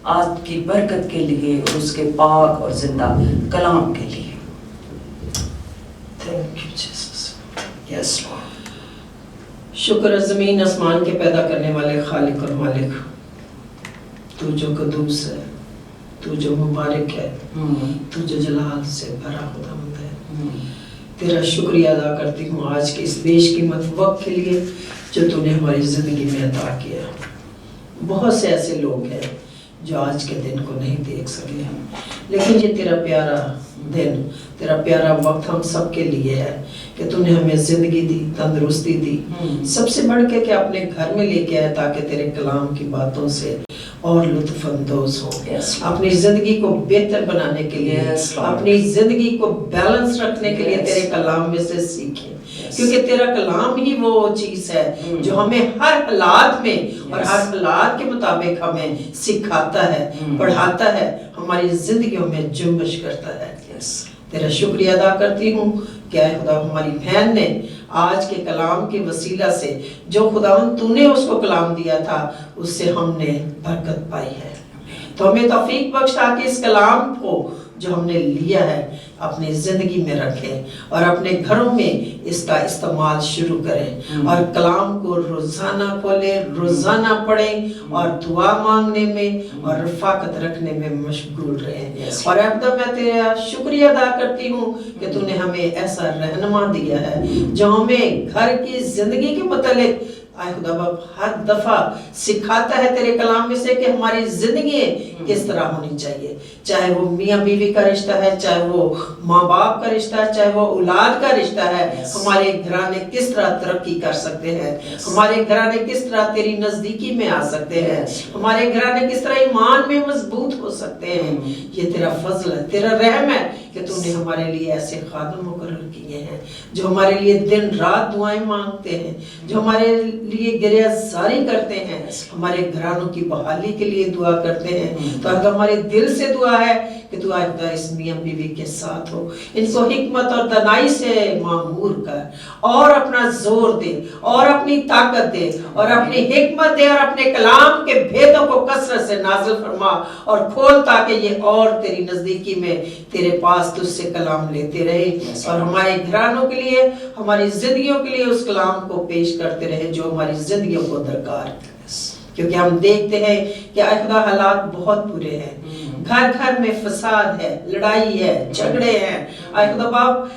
आपकी बरकत के लिए और उसके पाक और जिंदा कलाम के लिए। Thank you Jesus. Yes Lord. शुक्र ज़मीन आसमान के पैदा करने वाले खालिक और मालिक, तू जो कदूस है, तू जो मुबारक है, तू जो जलाल से भरा खुदावंद है, तेरा शुक्रिया अदा करती हूँ आज के इस बेशकीमत वक्त के लिए जो तूने हमारी ज़िंदगी में अता किया। बहुत से ऐसे लोग हैं जो आज के दिन को नहीं देख सके हैं, लेकिन ये तेरा प्यारा दिन, तेरा प्यारा वक्त हम सब के लिए है कि तूने हमें ज़िंदगी दी, तंदुरुस्ती दी, सबसे बढ़ के कि अपने घर में लेके आए ताकि तेरे कलाम की बातों से और लुत्फ अंदोज हो। अपनी जिंदगी को बेहतर बनाने के लिए, अपनी जिंदगी को बैलेंस रखने के लिए तेरे कलाम में से सीखें, क्योंकि तेरा कलाम ही वो चीज है जो हमें हर हालात में और हर हालात के मुताबिक हमें सिखाता है, पढ़ाता है, हमारी जिंदगियों में जुम्बश करता है। तेरा शुक्रिया अदा करती हूँ क्या खुदा हमारी बहन ने आज के कलाम के वसीला से जो खुदावंद तूने उसको कलाम दिया था उससे हमने बरकत पाई है। तो हमें तौफीक बख्श ताकि इस कलाम को जो हमने लिया है अपनी ज़िंदगी में रखें और अपने घरों में इसका इस्तेमाल शुरू करें और कलाम को रोज़ाना खोलें, रोज़ाना पढ़ें और दुआ मांगने में और रफ़ाकत रखने में मशगूल रहें। और अब तक मैं तेरा शुक्रिया अदा करती हूँ कि तूने हमें ऐसा रहनुमा दिया है जो हमें घर की ज़िंदगी के मुतालिक आए खुदा बाप हर दफा सिखाता है तेरे कलाम में से कि हमारी जिंदगी किस तरह होनी चाहिए, चाहे वो मियाँ बीवी का रिश्ता है, चाहे वो माँ बाप का रिश्ता है, चाहे वो औलाद का रिश्ता है। हमारे घराने किस तरह तरक्की कर सकते हैं, हमारे घराने किस तरह तेरी नजदीकी में आ सकते हैं, हमारे घराने किस तरह ईमान में मजबूत हो सकते हैं। ये तेरा फजल है, तेरा रहम है कि तूने हमारे लिए ऐसे खादम मुकर्रर किए हैं जो हमारे लिए दिन रात दुआएं मांगते हैं, जो हमारे लिए गिरफ्तारी करते हैं, हमारे घरानों की बहाली के लिए दुआ करते हैं। तो हमारे दिल से दुआ है کہ تو آج خدا اس میاں بیوی کے ساتھ ہو، ان کو حکمت اور دانائی سے معمور کر اور اپنا زور دے اور اپنی طاقت دے اور اپنی حکمت دے اور اپنے کلام کے بھیدوں کو کثرت سے نازل فرما اور کھول، تاکہ یہ اور تیری نزدیکی میں تیرے پاس تجھ سے کلام لیتے رہے اور ہمارے گھرانوں کے لیے، ہماری زندگیوں کے لیے اس کلام کو پیش کرتے رہے جو ہماری زندگیوں کو درکار ہے، کیونکہ ہم دیکھتے ہیں کہ آج خدا حالات بہت برے ہیں، گھر گھر میں فساد ہے، لڑائی ہے، جھگڑے ہیں، آج خدا باپ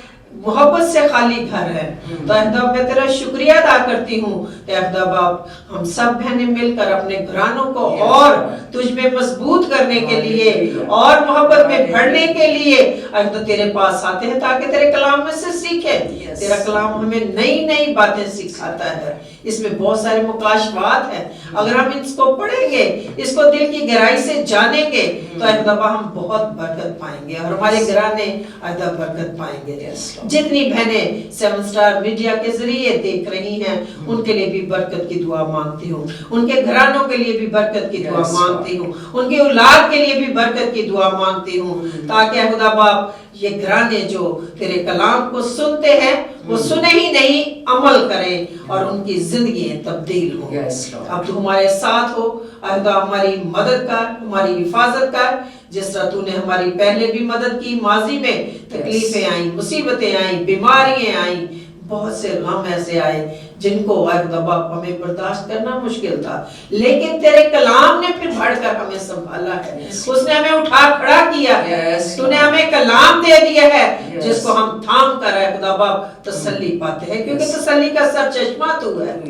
محبت سے خالی گھر ہے۔ تو اے خدا میں تیرا شکریہ ادا کرتی ہوں کہ اے خدا باپ ہم سب بہنیں مل کر اپنے گھرانوں کو اور تجھ میں مضبوط کرنے کے لیے اور محبت میں بڑھنے کے لیے اے خدا تیرے پاس آتے ہیں تاکہ تیرے کلام میں سے سیکھیں۔ تیرا کلام ہمیں نئی نئی باتیں سکھاتا ہے، اس میں بہت سارے مکاشفات ہیں، اگر ہم اس کو پڑھیں گے، اس کو دل کی گہرائی سے جانیں گے تو اے خدا ہم بہت برکت پائیں گے اور ہمارے گھرانے اے خدا برکت پائیں گے۔ جتنی بہنیں 7 سٹار میڈیا کے ذریعے دیکھ رہی ہیں ان کے لیے بھی برکت کی دعا مانگتی ہوں، ان کے گھرانوں کے لیے بھی برکت کی دعا مانگتی ہوں، ان کی اولاد کے لیے بھی برکت کی دعا مانگتی ہوں، تاکہ اے خدا باپ یہ گھرانے جو تیرے کلام کو سنتے ہیں وہ سنے ہی نہیں، عمل کریں اور ان کی زندگیاں تبدیل ہوں۔ اب تو ہمارے ساتھ ہو اے خدا، ہماری مدد کر، ہماری حفاظت کر، جس طرح تو نے ہماری پہلے بھی مدد کی، ماضی میں تکلیفیں آئیں، مصیبتیں آئیں، بیماریاں آئیں، بہت سے غم ایسے آئے جن کو اے خدا باپ ہمیں برداشت کرنا مشکل تھا، لیکن تیرے کلام نے پھر بڑھ کر ہمیں سنبھالا ہے، اس نے ہمیں اٹھا کھڑا کیا ہے، تو نے ہمیں کلام دے دیا ہے جس کو ہم تھام کر اے خدا باپ تسلی پاتے ہیں، کیونکہ تسلی کا سر چشمہ تو ہے،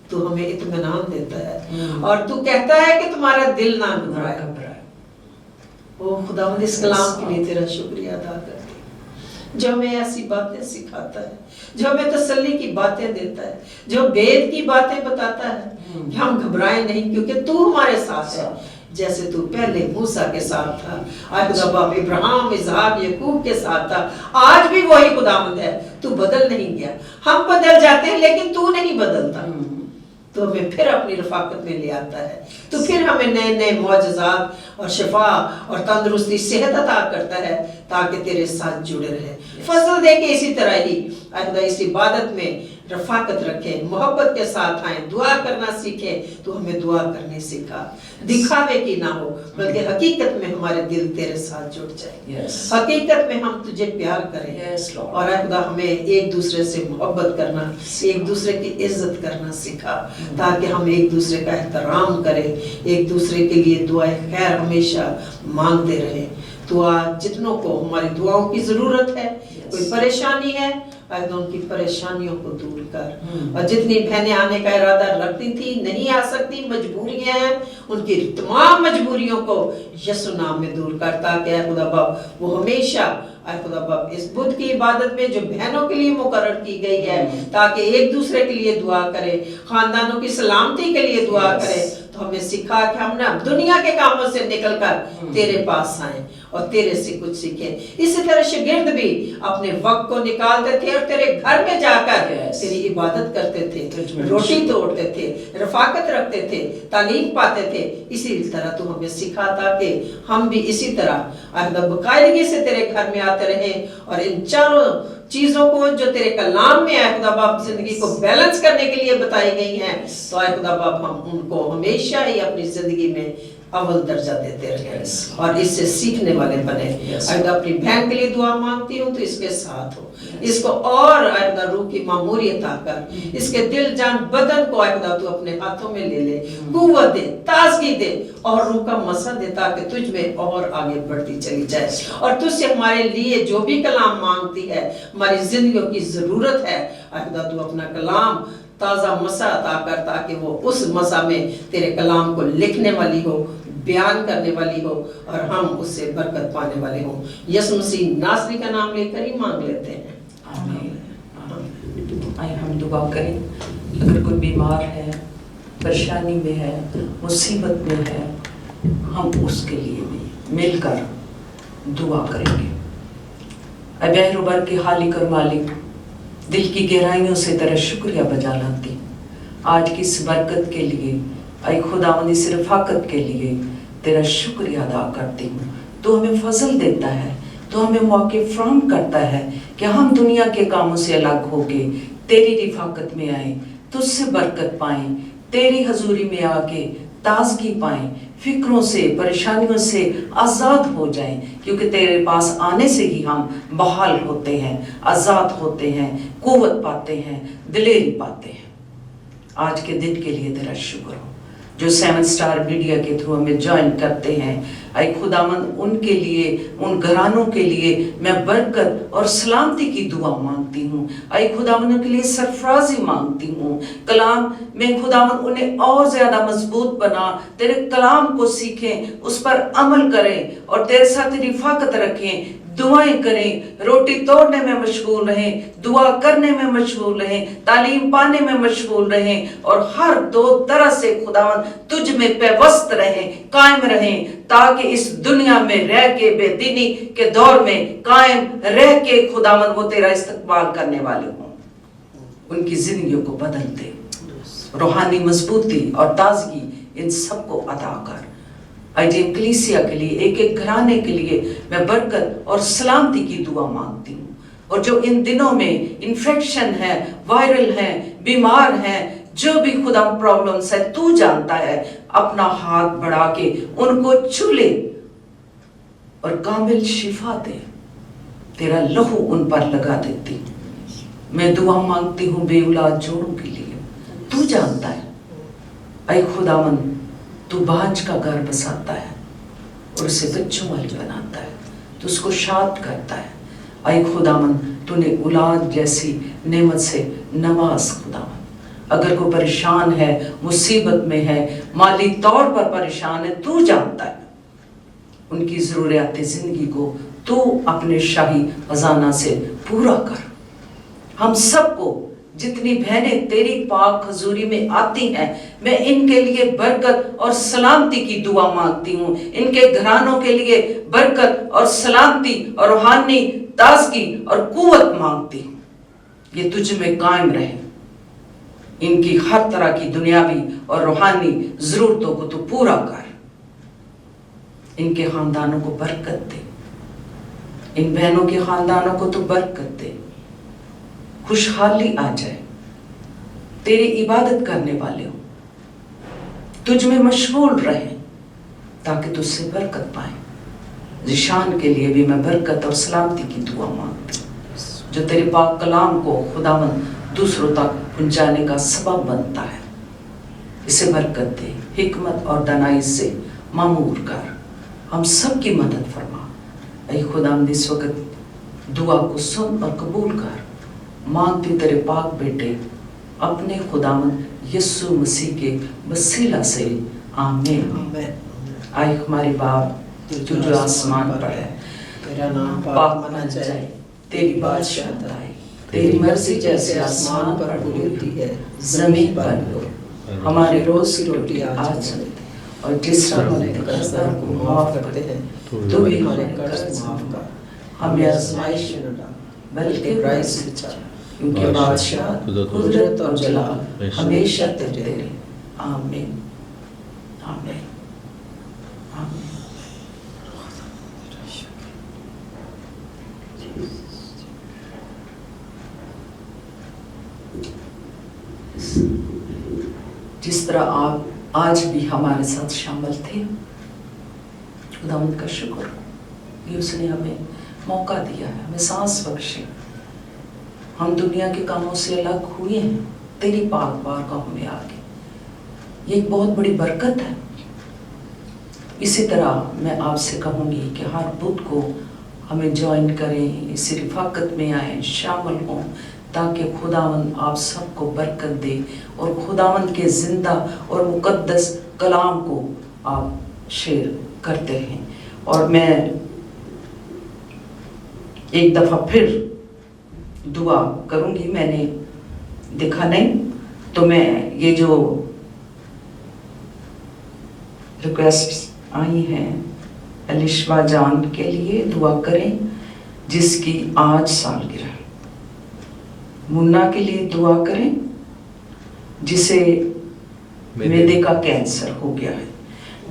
تو ہمیں اطمینان دیتا ہے اور تو کہتا ہے کہ تمہارا دل نہ گھبرائے۔ او خداوند اس کلام کے لیے تیرا شکریہ ادا کرتے ہیں جو ہمیں ایسی باتیں سکھاتا ہے، جو ہمیں تسلی کی باتیں دیتا ہے، جو بید کی باتیں بتاتا ہے کہ ہم گھبرائیں نہیں، کیونکہ تو ہمارے ساتھ ہے، جیسے تو پہلے موسیٰ کے ساتھ تھا، آج خدا باپ ابراہیم، اسحاق، یعقوب کے ساتھ تھا، آج بھی وہی خداوند ہے، تو بدل نہیں گیا۔ ہم بدل جاتے ہیں لیکن تو نہیں بدلتا، تو ہمیں پھر اپنی رفاقت میں لے آتا ہے، تو پھر ہمیں نئے نئے معجزات اور شفا اور تندرستی صحت عطا کرتا ہے تاکہ تیرے ساتھ جڑے رہے۔ فضل دے کے اسی طرح ہی خدا اس عبادت میں رفاقت رکھیں، محبت کے ساتھ آئیں، دعا کرنا سیکھیں، تو ہمیں دعا کرنے سکھا، دکھاوے کی نہ ہو بلکہ حقیقت میں ہمارے دل تیرے ساتھ جڑ جائے، حقیقت میں ہم تجھے پیار کریں اور اے خدا ہمیں ایک دوسرے سے محبت کرنا، ایک دوسرے کی عزت کرنا سکھا، تاکہ ہم ایک دوسرے کا احترام کریں، ایک دوسرے کے لیے دعائیں خیر ہمیشہ مانگتے رہیں۔ تو آج جتنوں کو ہماری دعاؤں کی ضرورت ہے، کوئی پریشانی ہے، ان کی پریشانیوں کو دور کر، اور جتنی بہنیں آنے کا ارادہ رکھتی تھی نہیں آ سکتی، مجبوریاں ہیں، ان کی تمام مجبوریوں کو یسوع نام میں دور کر، تاکہ اے خدا باپ وہ ہمیشہ اے خدا باپ اس بدھ کی عبادت میں جو بہنوں کے لیے مقرر کی گئی ہے، تاکہ ایک دوسرے کے لیے دعا کرے، خاندانوں کی سلامتی کے لیے دعا کرے، تو ہمیں سکھا کہ ہم نہ دنیا کے کاموں سے نکل کر تیرے پاس آئیں اور تیرے سے کچھ سیکھیں۔ اسی طرح شاگرد بھی اپنے وقت کو نکالتے تھے اور تیرے گھر میں جا کر تیری عبادت کرتے تھے، روٹی توڑتے تھے، رفاقت رکھتے تھے، تعلیم پاتے تھے۔ اسی طرح تو ہمیں سکھاتا کہ ہم بھی اسی طرح باقاعدگی سے تیرے گھر میں آتے رہیں اور ان چاروں چیزوں کو جو تیرے کلام میں اے خدا باپ زندگی کو بیلنس کرنے کے لیے بتائی گئی ہیں، تو اے خدا باپ ہم ان کو ہمیشہ ہی اپنی زندگی میں اول درجہ دیتے رہیں اور اس سے سیکھنے والے بنے۔ اگر اپنی بہن کے لیے دعا مانگتی ہوں تو اس کے ساتھ ہو، اس کو اور اے خدا روح کی معموریت عطا کر، اس کے دل جان بدن کو اے خدا تو اپنے ہاتھوں میں لے لے، قوت دے، تازگی دے اور روح کا مسا دے، تاکہ تجھ میں اور آگے بڑھتی چلی جائے اور تجھ سے ہمارے لیے جو بھی کلام مانگتی ہے، ہماری زندگیوں کی ضرورت ہے، اے خدا تو اپنا کلام تازہ مسا عطا کر، تاکہ وہ اس مسا میں تیرے کلام کو لکھنے والی ہو، بیان کرنے والی ہو اور ہم اس سے برکت پانے والے ہوں۔ یسوع مسیح ناصری کا نام لے کر ہی مانگ لیتے ہیں، آمین۔ آئے ہم دعا کریں۔ اگر کوئی بیمار ہے، پریشانی میں ہے، مصیبت میں ہے، ہم اس کے لیے بھی مل کر دعا کریں گے۔ اے بحر و بر کے خالق اور مالک، دل کی گہرائیوں سے تیرا شکریہ بجا لاتی آج کی اس برکت کے لیے، اے خداوند اس رفاقت کے لیے تیرا شکریہ ادا کرتی ہوں۔ तो हमें फजल देता है, तो हमें मौके फ्राहम करता है कि हम दुनिया के कामों से अलग होके तेरी रिफाकत में आए, तुझसे बरकत पाएं, तेरी हजूरी में आके ताजगी पाएं, फिक्रों से परेशानियों से आज़ाद हो जाएं, क्योंकि तेरे पास आने से ही हम बहाल होते हैं, आज़ाद होते हैं, कुव्वत पाते हैं, दिलेरी पाते हैं। आज के दिन के लिए तेरा शुक्र हो, जो 7 स्टार मीडिया के थ्रू हमें ज्वाइन करते हैं। ऐ खुदावंद, उनके लिए, उन घरानों के लिए मैं बरकत और सलामती की दुआ मांगती हूँ। ऐ खुदावंद, उनके लिए सरफराजी मांगती हूँ। कलाम में खुदावंद उन्हें और ज्यादा मजबूत बना, तेरे कलाम को सीखें, उस पर अमल करें और तेरे साथ रिफाकत रखें, दुआएं करें, रोटी तोड़ने में मशगूल रहें, दुआ करने में मशगूल रहें, तालीम पाने में मशगूल रहें और हर दो तरह से खुदावंद तुझ में पेवस्त रहें, कायम रहें, ताकि इस दुनिया में रह के, बेदीनी के दौर में कायम रह के खुदावंद वो तेरा इस्तकबाल करने वाले हों। उनकी जिंदगियों को बदल दे, रूहानी मजबूती और ताजगी इन सबको अता कर। आईडीएम कलीसिया के लिए, एक एक घराने के लिए मैं बरकत और सलामती की दुआ मांगती हूँ। और जो इन दिनों में इन्फेक्शन है, वायरल है, बीमार है, जो भी खुदा प्रॉब्लम्स है, तू जानता है, अपना हाथ बढ़ा के उनको छू ले और कामिल शिफा दे। तेरा लहू उन पर लगा देती हूँ। मैं दुआ मांगती हूँ बेऔलाद जोड़ों के लिए, तू जानता है। ऐ खुदावंद, तू बाज का घर बसाता है और उसे बच्चों वाली बनाता है, तू उसको शाद करता है। ऐ खुदावंद, तूने औलाद जैसी नेमत से नवाज खुदावंद। अगर कोई परेशान है, मुसीबत में है, माली तौर पर परेशान है, तू जानता है। उनकी ज़रूरियात जिंदगी को तू अपने शाही खजाना से पूरा कर। हम सबको, जितनी बहनें तेरी पाक हजूरी में आती हैं, मैं इनके लिए बरकत और सलामती की दुआ मांगती हूँ। इनके घरानों के लिए बरकत और सलामती और रूहानी ताजगी और कुव्वत मांगती हूँ। ये तुझ में कायम रहे। इनकी हर तरह की दुनियावी और रूहानी जरूरतों को तू पूरा कर। इनके खानदानों को बरकत दे, इन बहनों के खानदानों को तू बरकत दे, खुशहाली आ जाए। तेरी इबादत करने वाले हो, तुझ में मशगूल रहे, ताकि तुझसे बरकत पाए। जिशान के लिए भी मैं बरकत और सलामती की दुआ मांगती हूँ, जो तेरे पाक कलाम को खुदावंद दूसरों तक पहुंचाने का सबब बनता है। इसे बरकत दे, हिकमत और दानाई से मामूर कर। हम सब की मदद फरमा। ऐ खुदावंद, इस वक्त दुआ को सुन और कबूल कर। मांगती तेरे पाक बेटे अपने खुदावंद यीशु मसीह के वसीला से, आमीन। आए हमारे बाप, तू जो आसमान पर है, तेरा नाम पाक माना जाए, तेरी बादशाहत आए, तेरी मर्जी जैसे आसमान पर पूरी होती है, जमीन पर हो। हमारे रोज की रोटी आज दे, और जिस तरह हमारे कर्जदार को माफ करते हैं, तू भी हमारे कर्ज माफ कर। हमें आजमाइश में न डाल, बल्कि बुराई से बचा, क्योंकि बादशाह, कुदरत और जलाल हमेशा तेरे। आमीन, आमीन, आमीन। जिस तरह आप आज भी हमारे साथ शामिल थे, खुदावंद का शुक्र कि उसने हमें मौका दिया है, हमें सांस बख्शे। हम दुनिया के कामों से अलग हुए हैं, तेरी पाक बारगाह में आके। ये एक बहुत बड़ी बरकत है। इसी तरह मैं आपसे कहूँगी कि हर बुध को हमें ज्वाइन करें, इस रिफाकत में आए, शामिल हों, ताकि खुदावंद आप सबको बरकत दे और खुदावंद के जिंदा और मुकद्दस कलाम को आप शेयर करते रहें। और मैं एक दफ़ा फिर दुआ करूँगी। मैंने देखा नहीं तो मैं ये जो रिक्वेस्ट आई हैं, अलिशवा जान के लिए दुआ करें जिसकी आज सालगिरह। मुन्ना के लिए दुआ करें जिसे मैदे का कैंसर हो गया है।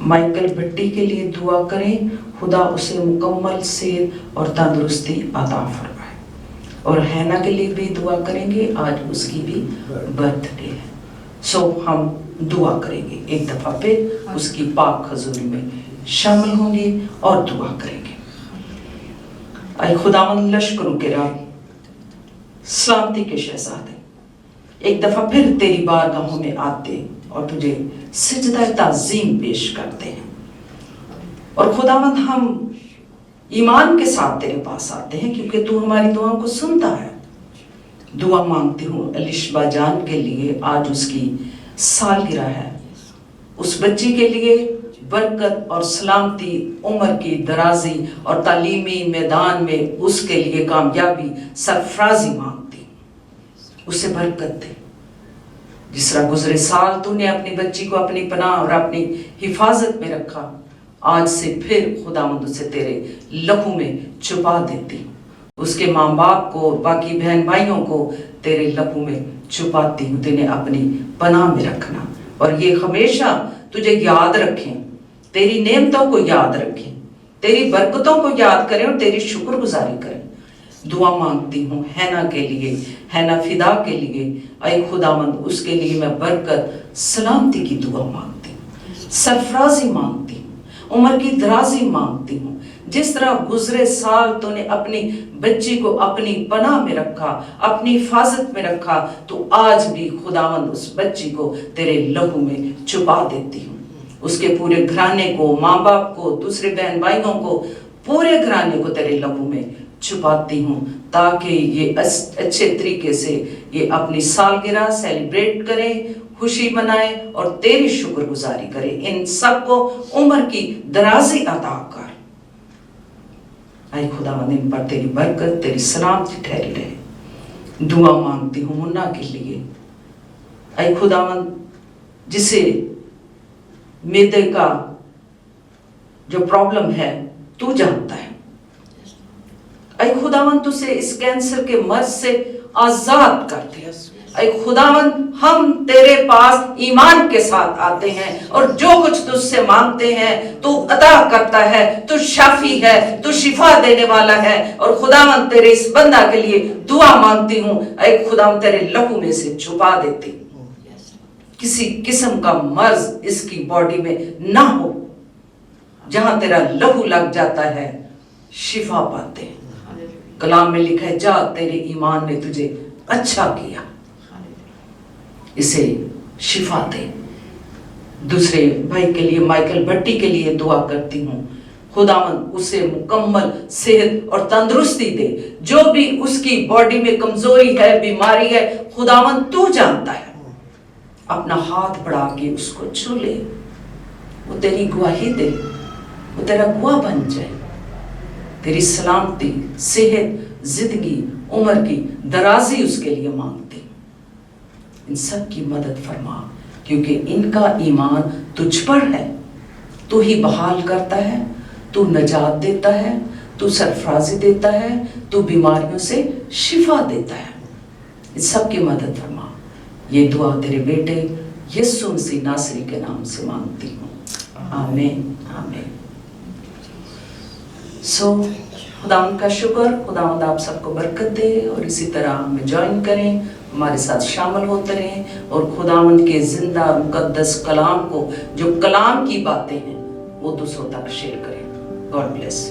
माइकल भट्टी के लिए दुआ करें, खुदा उसे मुकम्मल सेहत और तंदुरुस्ती अता फरमाए। और हैना के लिए भी दुआ करेंगे, आज उसकी भी बर्थडे है। सो हम दुआ करेंगे, एक दफ़ा फिर उसकी पाक हजूरी में शामिल होंगे और दुआ करेंगे। ऐ खुदावंद लश्करों के रब, सलामती के शहजादे, एक दफ़ा फिर तेरी बारगाहों में आते और तुझे सिजदा ताज़ीम पेश करते हैं। और खुदावंद हम ईमान के साथ तेरे पास आते हैं, क्योंकि तू हमारी दुआओं को सुनता है। दुआ मांगती हूँ अलिशबा जान के लिए, आज उसकी सालगिरह है। उस बच्ची के लिए बरकत और सलामती, उम्र की दराजी और तालीमी मैदान में उसके लिए कामयाबी, सरफराजी मांगती। उसे बरकत दे। जिस तरह गुजरे साल तूने अपनी बच्ची को अपनी पनाह और अपनी हिफाजत में रखा, आज से फिर खुदावंद उसे तेरे लहू में छुपा देती। उसके माँ बाप को, बाकी बहन भाइयों को तेरे लहू में छुपाती हूँ। तिन्हें अपनी पनाह में रखना और ये हमेशा तुझे याद रखें, तेरी नेमतों को याद रखें, तेरी बरकतों को याद करें और तेरी शुक्रगुजारी करें। दुआ मांगती हूँ हैना के लिए, हैना फिदा के लिए। ऐ खुदावंद उसके लिए मैं बरकत सलामती की दुआ मांगती हूँ, सरफराजी मांगती हूँ, उम्र की दराजी मांगती हूँ। जिस तरह गुजरे साल तूने अपनी बच्ची को अपनी पनाह में रखा, अपनी हिफाजत में रखा, तो आज भी खुदावंद उस बच्ची को तेरे लहू में छुपा देती हूँ। उसके पूरे घराने को, माँ बाप को, दूसरे बहन भाइयों को, पूरे घराने को तेरे लहू में छुपाती हूँ, ताकि ये अच्छे तरीके से ये अपनी सालगिरह सेलिब्रेट करें, खुशी मनाए और तेरी शुक्रगुजारी करे। इन सबको उम्र की दराजी अता कर। ऐ खुदावंद इन पर तेरी बरकत, तेरी सलामती ठहरी रहे। दुआ मांगती हूँ मुन्ना के लिए। ऐ खुदावंद जिसे मैदे का जो प्रॉब्लम है तू जानता है। ऐ खुदावंद तुझसे इस कैंसर के मर्ज से आजाद कर दे। ऐ खुदावंद हम तेरे पास ईमान के साथ आते हैं और जो कुछ तुझसे मांगते हैं तू अता करता है। तू शाफी है, तू शिफा देने वाला है। और खुदावंद तेरे इस बंदा के लिए दुआ मांगती हूँ, ऐ खुदावंद तेरे लहू में से छुपा देती, किसी किस्म का मर्ज इसकी बॉडी में ना हो। जहां तेरा लहू लग जाता है शिफा पाते हैं। कलाम में लिखा है, जा तेरे ईमान ने तुझे अच्छा किया, इसे शिफा दे। दूसरे भाई के लिए, माइकल भट्टी के लिए दुआ करती हूँ, खुदावंद उसे मुकम्मल सेहत और तंदुरुस्ती दे। जो भी उसकी बॉडी में कमजोरी है, बीमारी है, खुदावंद तू जानता है। अपना हाथ बढ़ा के उसको छू ले, वो तेरी गवाही दे, वो तेरा गवाह बन जाए। तेरी सलामती, सेहत, जिंदगी, उम्र की दराजी उसके लिए मांगती। इन सब की मदद फरमा, क्योंकि इनका ईमान तुझ पर है। तू ही बहाल करता है, तू नजात देता है, तू सरफराजी देता है, तू बीमारियों से शिफा देता है। इन सब की मदद फरमा। ये दुआ तेरे बेटे यीशु मसीह नासरी के नाम से मांगती हूँ, आमीन आमीन। सो खुदावंद का शुक्र, खुदावंद आप सबको बरकत दे और इसी तरह हमें ज्वाइन करें, हमारे साथ शामिल होते रहें और खुदावंद के जिंदा मुकद्दस कलाम को, जो कलाम की बातें हैं, वो दूसरों तक शेयर करें। God bless.